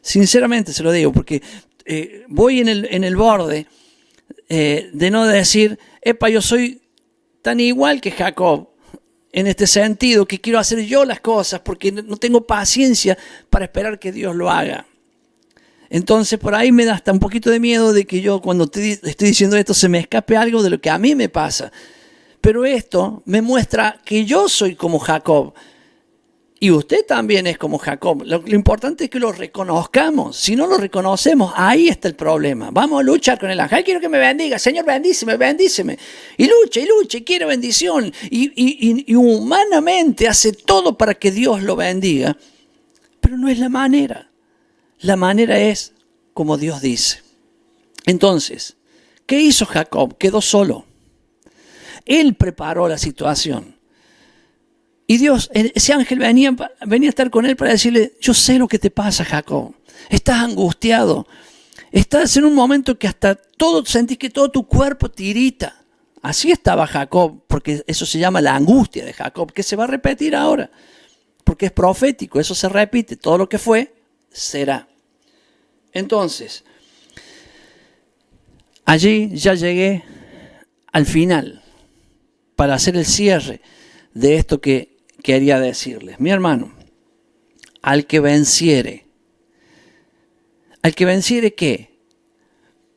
Sinceramente se lo digo, porque voy en el borde de no decir, epa, yo soy tan igual que Jacob, en este sentido, que quiero hacer yo las cosas, porque no tengo paciencia para esperar que Dios lo haga. Entonces por ahí me da hasta un poquito de miedo de que yo cuando estoy diciendo esto se me escape algo de lo que a mí me pasa. Pero esto me muestra que yo soy como Jacob y usted también es como Jacob. Lo importante es que lo reconozcamos. Si no lo reconocemos, ahí está el problema. Vamos a luchar con el ángel. Ay, quiero que me bendiga. Señor, bendíceme. Y lucha, y quiere bendición. Y humanamente hace todo para que Dios lo bendiga. Pero no es la manera. La manera es como Dios dice. Entonces, ¿qué hizo Jacob? Quedó solo. Él preparó la situación. Y Dios, ese ángel venía a estar con él para decirle, yo sé lo que te pasa, Jacob. Estás angustiado. Estás en un momento que hasta sentís que todo tu cuerpo tirita. Así estaba Jacob, porque eso se llama la angustia de Jacob, que se va a repetir ahora. Porque es profético, eso se repite. Todo lo que fue, será. Entonces, allí ya llegué al final para hacer el cierre de esto que quería decirles. Mi hermano, al que venciere, ¿qué?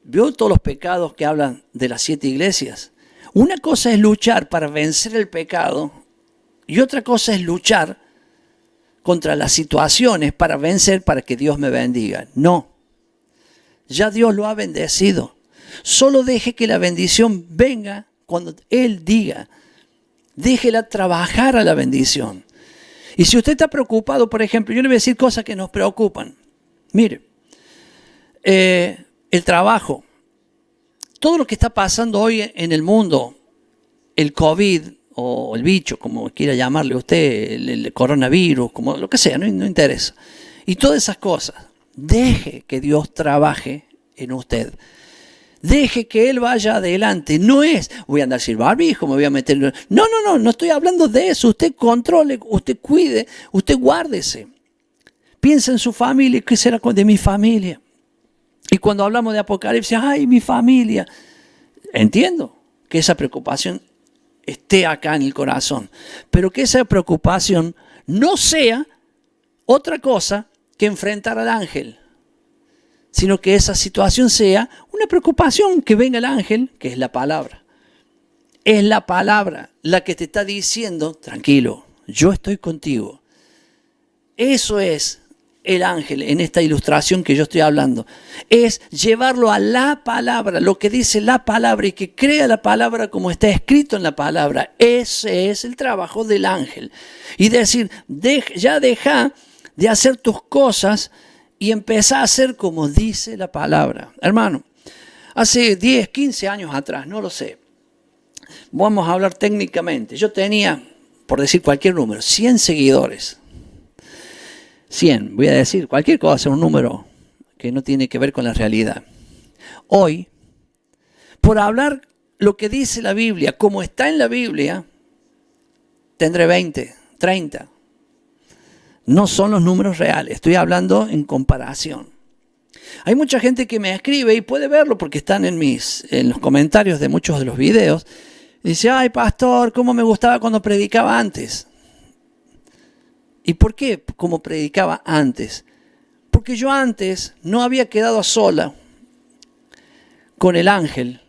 ¿Vio todos los pecados que hablan de las 7 iglesias? Una cosa es luchar para vencer el pecado y otra cosa es luchar contra las situaciones para vencer, para que Dios me bendiga. No, ya Dios lo ha bendecido. Solo deje que la bendición venga cuando Él diga. Déjela trabajar a la bendición. Y si usted está preocupado, por ejemplo, yo le voy a decir cosas que nos preocupan. Mire, el trabajo, todo lo que está pasando hoy en el mundo, el COVID o el bicho, como quiera llamarle usted, el coronavirus, como lo que sea, no interesa. Y todas esas cosas, deje que Dios trabaje en usted. Deje que Él vaya adelante. No es, voy a andar sin barbijo, me voy a meter... No estoy hablando de eso. Usted controle, usted cuide, usted guárdese. Piensa en su familia, ¿qué será de mi familia? Y cuando hablamos de Apocalipsis, ¡ay, mi familia! Entiendo que esa preocupación esté acá en el corazón, pero que esa preocupación no sea otra cosa que enfrentar al ángel, sino que esa situación sea una preocupación, que venga el ángel, que es la palabra. Es la palabra la que te está diciendo, tranquilo, yo estoy contigo. Eso es el ángel en esta ilustración que yo estoy hablando. Es llevarlo a la palabra, lo que dice la palabra, y que crea la palabra como está escrito en la palabra. Ese es el trabajo del ángel. Y decir, ya deja de hacer tus cosas y empezá a hacer como dice la palabra. Hermano, hace 10, 15 años atrás, no lo sé, vamos a hablar técnicamente, yo tenía, por decir cualquier número, 100 seguidores. 100, voy a decir cualquier cosa, un número que no tiene que ver con la realidad. Hoy, por hablar lo que dice la Biblia, como está en la Biblia, tendré 20, 30. No son los números reales, estoy hablando en comparación. Hay mucha gente que me escribe y puede verlo porque están en los comentarios de muchos de los videos. Y dice, ay pastor, cómo me gustaba cuando predicaba antes. ¿Y por qué como predicaba antes? Porque yo antes no había quedado a sola con el ángel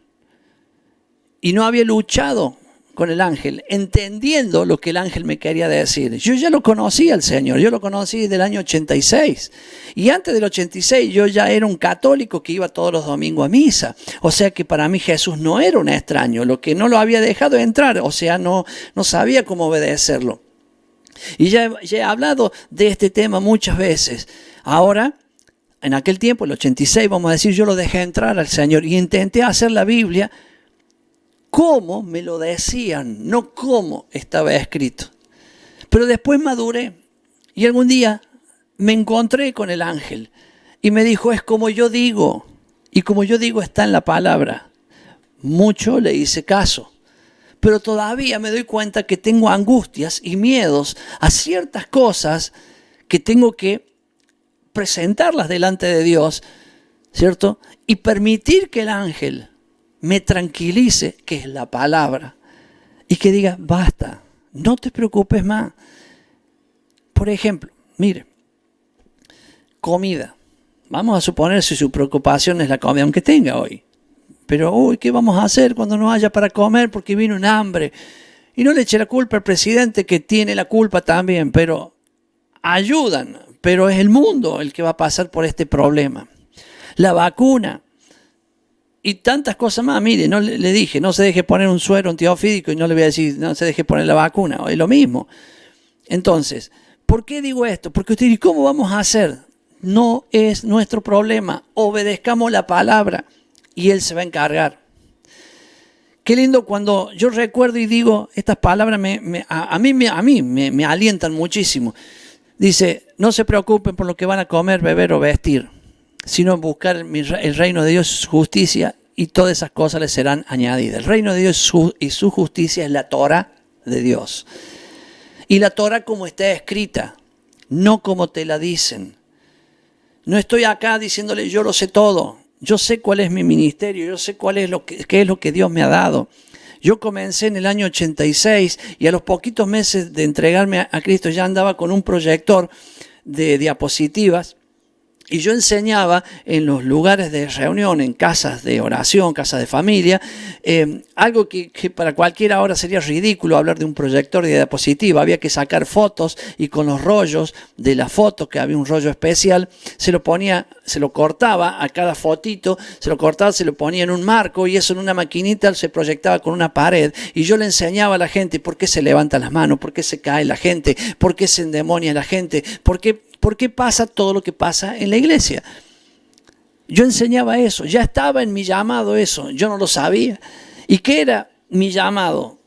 y no había luchado con el ángel, entendiendo lo que el ángel me quería decir. Yo ya lo conocía al Señor, yo lo conocí desde el año 86. Y antes del 86 yo ya era un católico que iba todos los domingos a misa. O sea que para mí Jesús no era un extraño, lo que no lo había dejado entrar, o sea, no sabía cómo obedecerlo. Y ya he hablado de este tema muchas veces. Ahora, en aquel tiempo, el 86, vamos a decir, yo lo dejé entrar al Señor y intenté hacer la Biblia como me lo decían, no como estaba escrito. Pero después maduré y algún día me encontré con el ángel y me dijo, es como yo digo, y como yo digo está en la palabra. Mucho le hice caso, pero todavía me doy cuenta que tengo angustias y miedos a ciertas cosas que tengo que presentarlas delante de Dios, ¿cierto? Y permitir que el ángel me tranquilice, que es la palabra, y que diga, basta, no te preocupes más. Por ejemplo, mire, comida. Vamos a suponer si su preocupación es la comida, aunque tenga hoy. Pero, ¿qué vamos a hacer cuando no haya para comer porque vino un hambre? Y no le eche la culpa al presidente, que tiene la culpa también, pero ayudan. Pero es el mundo el que va a pasar por este problema. La vacuna. Y tantas cosas más. Mire, no le dije, no se deje poner un suero antiofídico y no le voy a decir, no se deje poner la vacuna. Es lo mismo. Entonces, ¿por qué digo esto? Porque usted dice, ¿cómo vamos a hacer? No es nuestro problema. Obedezcamos la palabra y Él se va a encargar. Qué lindo cuando yo recuerdo y digo, estas palabras a mí me alientan muchísimo. Dice, no se preocupen por lo que van a comer, beber o vestir, sino buscar el reino de Dios y su justicia, y todas esas cosas les serán añadidas. El reino de Dios y su justicia es la Torah de Dios. Y la Torah como está escrita, no como te la dicen. No estoy acá diciéndole yo lo sé todo. Yo sé cuál es mi ministerio, yo sé qué es lo que Dios me ha dado. Yo comencé en el año 86 y a los poquitos meses de entregarme a Cristo ya andaba con un proyector de diapositivas. Y yo enseñaba en los lugares de reunión, en casas de oración, casas de familia, algo que para cualquiera ahora sería ridículo hablar de un proyector de diapositiva. Había que sacar fotos y con los rollos de la foto, que había un rollo especial, se lo cortaba a cada fotito, se lo ponía en un marco y eso en una maquinita se proyectaba con una pared. Y yo le enseñaba a la gente por qué se levantan las manos, por qué se cae la gente, por qué se endemonia la gente, ¿por qué pasa todo lo que pasa en la iglesia? Yo enseñaba eso, ya estaba en mi llamado eso, yo no lo sabía. ¿Y qué era mi llamado?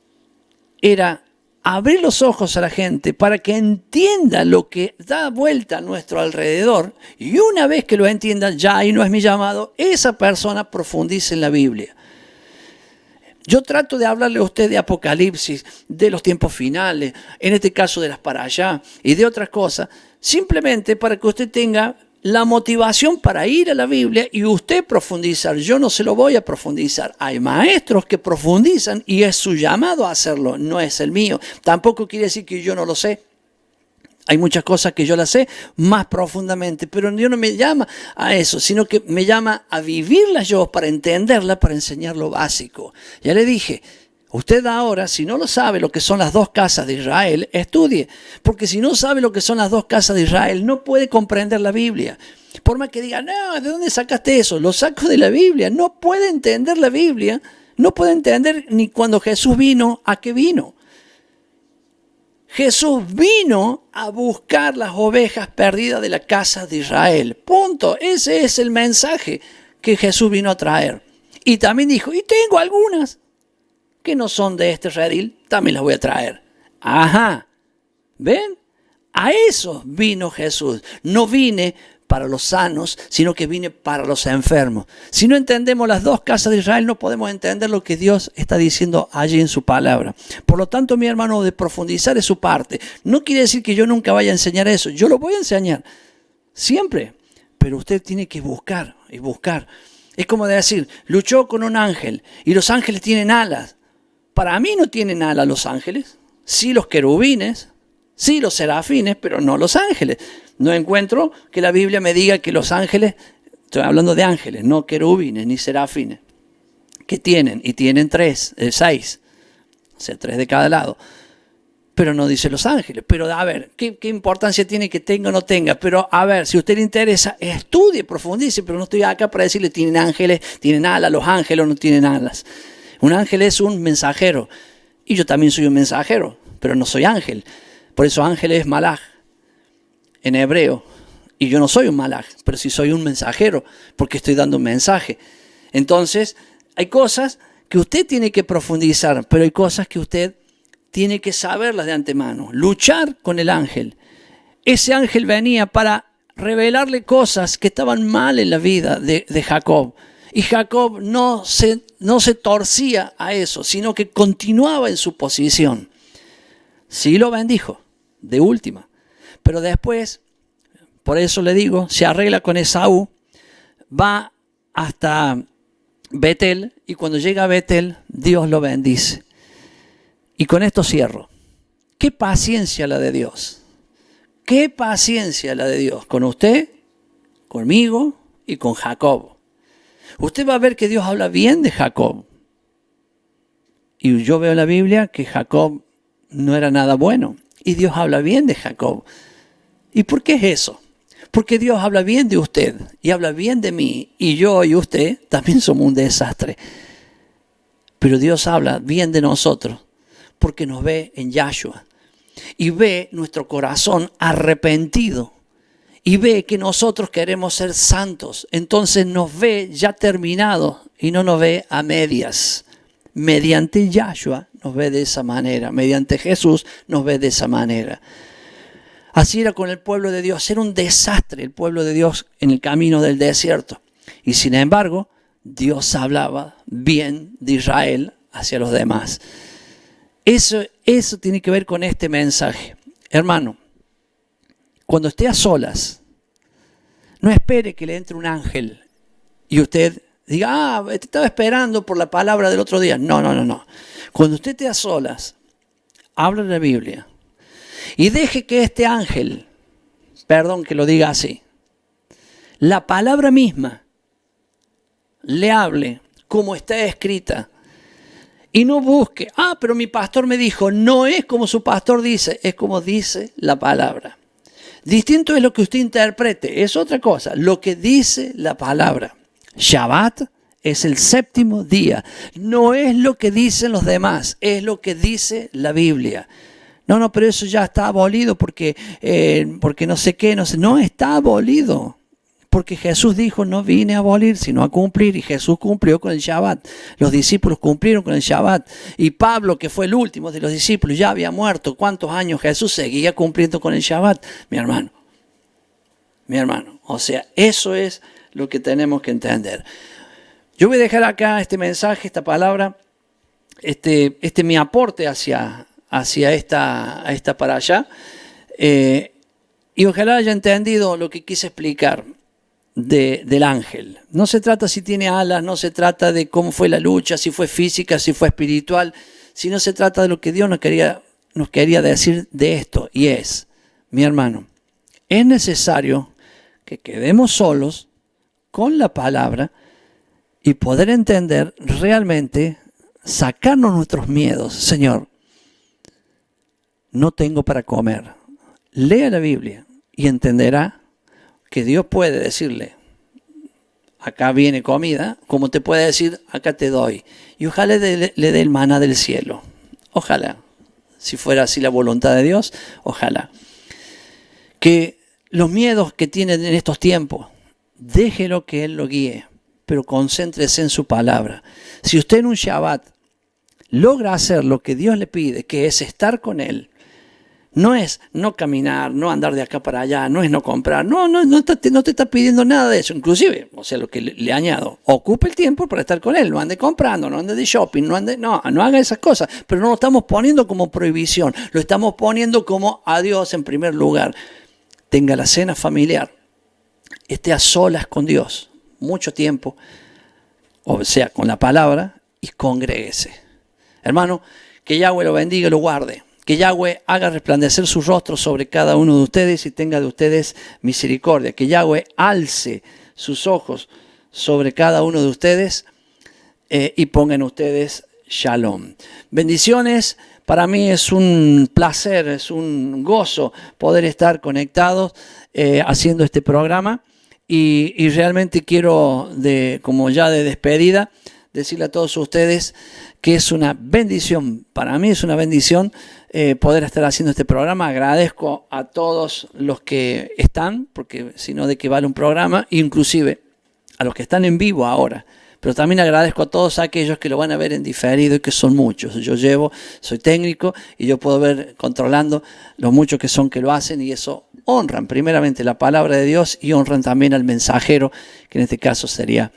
Era abrir los ojos a la gente para que entienda lo que da vuelta a nuestro alrededor. Y una vez que lo entienda, ya ahí no es mi llamado, esa persona profundice en la Biblia. Yo trato de hablarle a usted de Apocalipsis, de los tiempos finales, en este caso de las para allá y de otras cosas, simplemente para que usted tenga la motivación para ir a la Biblia y usted profundizar. Yo no se lo voy a profundizar. Hay maestros que profundizan y es su llamado a hacerlo, no es el mío. Tampoco quiere decir que yo no lo sé. Hay muchas cosas que yo las sé más profundamente, pero Dios no me llama a eso, sino que me llama a vivirlas yo para entenderla, para enseñar lo básico. Ya le dije, usted ahora, si no lo sabe lo que son las dos casas de Israel, estudie. Porque si no sabe lo que son las dos casas de Israel, no puede comprender la Biblia. Por más que diga, no, ¿de dónde sacaste eso? Lo saco de la Biblia. No puede entender la Biblia. No puede entender ni cuando Jesús vino, a qué vino. Jesús vino a buscar las ovejas perdidas de la casa de Israel. Punto. Ese es el mensaje que Jesús vino a traer. Y también dijo, y tengo algunas que no son de este redil, también las voy a traer. Ajá. ¿Ven? A eso vino Jesús. No vine para los sanos, sino que vine para los enfermos. Si no entendemos las dos casas de Israel, no podemos entender lo que Dios está diciendo allí en su palabra. Por lo tanto, mi hermano, de profundizar es su parte. No quiere decir que yo nunca vaya a enseñar eso. Yo lo voy a enseñar, siempre. Pero usted tiene que buscar y buscar. Es como decir, luchó con un ángel y los ángeles tienen alas. Para mí no tienen alas los ángeles. Sí los querubines, sí los serafines, pero no los ángeles. No encuentro que la Biblia me diga que los ángeles, estoy hablando de ángeles, no querubines ni serafines, que tienen, y tienen 6, o sea, 3 de cada lado. Pero no dice los ángeles. Pero a ver, ¿qué importancia tiene que tenga o no tenga? Pero a ver, si a usted le interesa, estudie, profundice, pero no estoy acá para decirle tienen ángeles, tienen alas, los ángeles no tienen alas. Un ángel es un mensajero, y yo también soy un mensajero, pero no soy ángel. Por eso ángel es malaj en hebreo, y yo no soy un malaj, pero sí soy un mensajero, porque estoy dando un mensaje. Entonces, hay cosas que usted tiene que profundizar, pero hay cosas que usted tiene que saberlas de antemano. Luchar con el ángel. Ese ángel venía para revelarle cosas que estaban mal en la vida de Jacob. Y Jacob no se torcía a eso, sino que continuaba en su posición. Sí lo bendijo, de última. Pero después, por eso le digo, se arregla con Esaú, va hasta Betel, y cuando llega a Betel, Dios lo bendice. Y con esto cierro. Qué paciencia la de Dios. Qué paciencia la de Dios con usted, conmigo y con Jacob. Usted va a ver que Dios habla bien de Jacob. Y yo veo en la Biblia que Jacob no era nada bueno. Y Dios habla bien de Jacob. ¿Y por qué es eso? Porque Dios habla bien de usted y habla bien de mí. Y yo y usted también somos un desastre. Pero Dios habla bien de nosotros porque nos ve en Yahshua. Y ve nuestro corazón arrepentido. Y ve que nosotros queremos ser santos. Entonces nos ve ya terminado y no nos ve a medias. Mediante Yahshua nos ve de esa manera. Mediante Jesús nos ve de esa manera. Así era con el pueblo de Dios. Era un desastre el pueblo de Dios en el camino del desierto. Y sin embargo, Dios hablaba bien de Israel hacia los demás. Eso tiene que ver con este mensaje. Hermano, cuando esté a solas, No espere que le entre un ángel y usted diga, te estaba esperando por la palabra del otro día. No. Cuando usted esté a solas, abra la Biblia y deje que este ángel, perdón que lo diga así, la palabra misma le hable como está escrita. Y no busque, pero mi pastor me dijo, no es como su pastor dice, es como dice la palabra. Distinto es lo que usted interprete, es otra cosa, lo que dice la palabra. Shabbat es el séptimo día, no es lo que dicen los demás, es lo que dice la Biblia. No, pero eso ya está abolido porque no sé qué, no está abolido. Porque Jesús dijo, no vine a abolir, sino a cumplir. Y Jesús cumplió con el Shabbat. Los discípulos cumplieron con el Shabbat. Y Pablo, que fue el último de los discípulos, ya había muerto. ¿Cuántos años Jesús seguía cumpliendo con el Shabbat? Mi hermano. O sea, eso es lo que tenemos que entender. Yo voy a dejar acá este mensaje, esta palabra, mi aporte hacia esta para allá. Y ojalá haya entendido lo que quise explicar del ángel. No se trata si tiene alas, no se trata de cómo fue la lucha, si fue física, si fue espiritual, sino se trata de lo que Dios nos quería decir de esto. Y es, mi hermano, es necesario que quedemos solos con la palabra y poder entender realmente, sacarnos nuestros miedos. Señor, no tengo para comer. Lea la Biblia y entenderá que Dios puede decirle, acá viene comida, como te puede decir, acá te doy. Y ojalá le dé el maná del cielo. Ojalá, si fuera así la voluntad de Dios, ojalá. Que los miedos que tienen en estos tiempos, déjelo que Él lo guíe, pero concéntrese en su palabra. Si usted en un Shabbat logra hacer lo que Dios le pide, que es estar con Él, no es no caminar, no andar de acá para allá, no es no comprar, no te está pidiendo nada de eso. Inclusive, o sea, lo que le añado, ocupe el tiempo para estar con Él, no ande comprando, no ande de shopping, no haga esas cosas, pero no lo estamos poniendo como prohibición, lo estamos poniendo como a Dios en primer lugar. Tenga la cena familiar, esté a solas con Dios, mucho tiempo, o sea, con la palabra, y congréguese. Hermano, que Yahweh lo bendiga y lo guarde. Que Yahweh haga resplandecer su rostro sobre cada uno de ustedes y tenga de ustedes misericordia. Que Yahweh alce sus ojos sobre cada uno de ustedes y ponga en ustedes shalom. Bendiciones. Para mí es un placer, es un gozo poder estar conectados haciendo este programa. Y realmente quiero, como ya de despedida, decirle a todos ustedes que es una bendición, para mí es una bendición poder estar haciendo este programa. Agradezco a todos los que están, porque si no, de qué vale un programa, inclusive a los que están en vivo ahora. Pero también agradezco a todos aquellos que lo van a ver en diferido y que son muchos. Soy técnico y yo puedo ver controlando los muchos que son que lo hacen, y eso honran primeramente la palabra de Dios y honran también al mensajero, que en este caso sería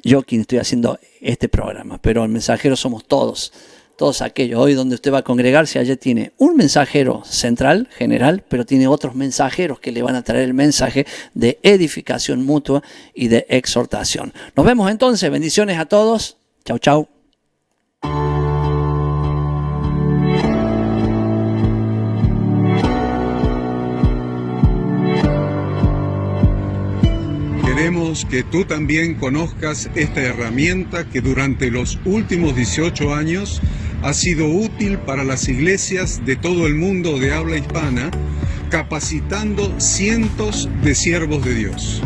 yo quien estoy haciendo este programa. Pero el mensajero somos todos aquellos. Hoy donde usted va a congregarse, allá tiene un mensajero central, general, pero tiene otros mensajeros que le van a traer el mensaje de edificación mutua y de exhortación. Nos vemos entonces. Bendiciones a todos. Chau, chau. Queremos que tú también conozcas esta herramienta que durante los últimos 18 años ha sido útil para las iglesias de todo el mundo de habla hispana, capacitando cientos de siervos de Dios.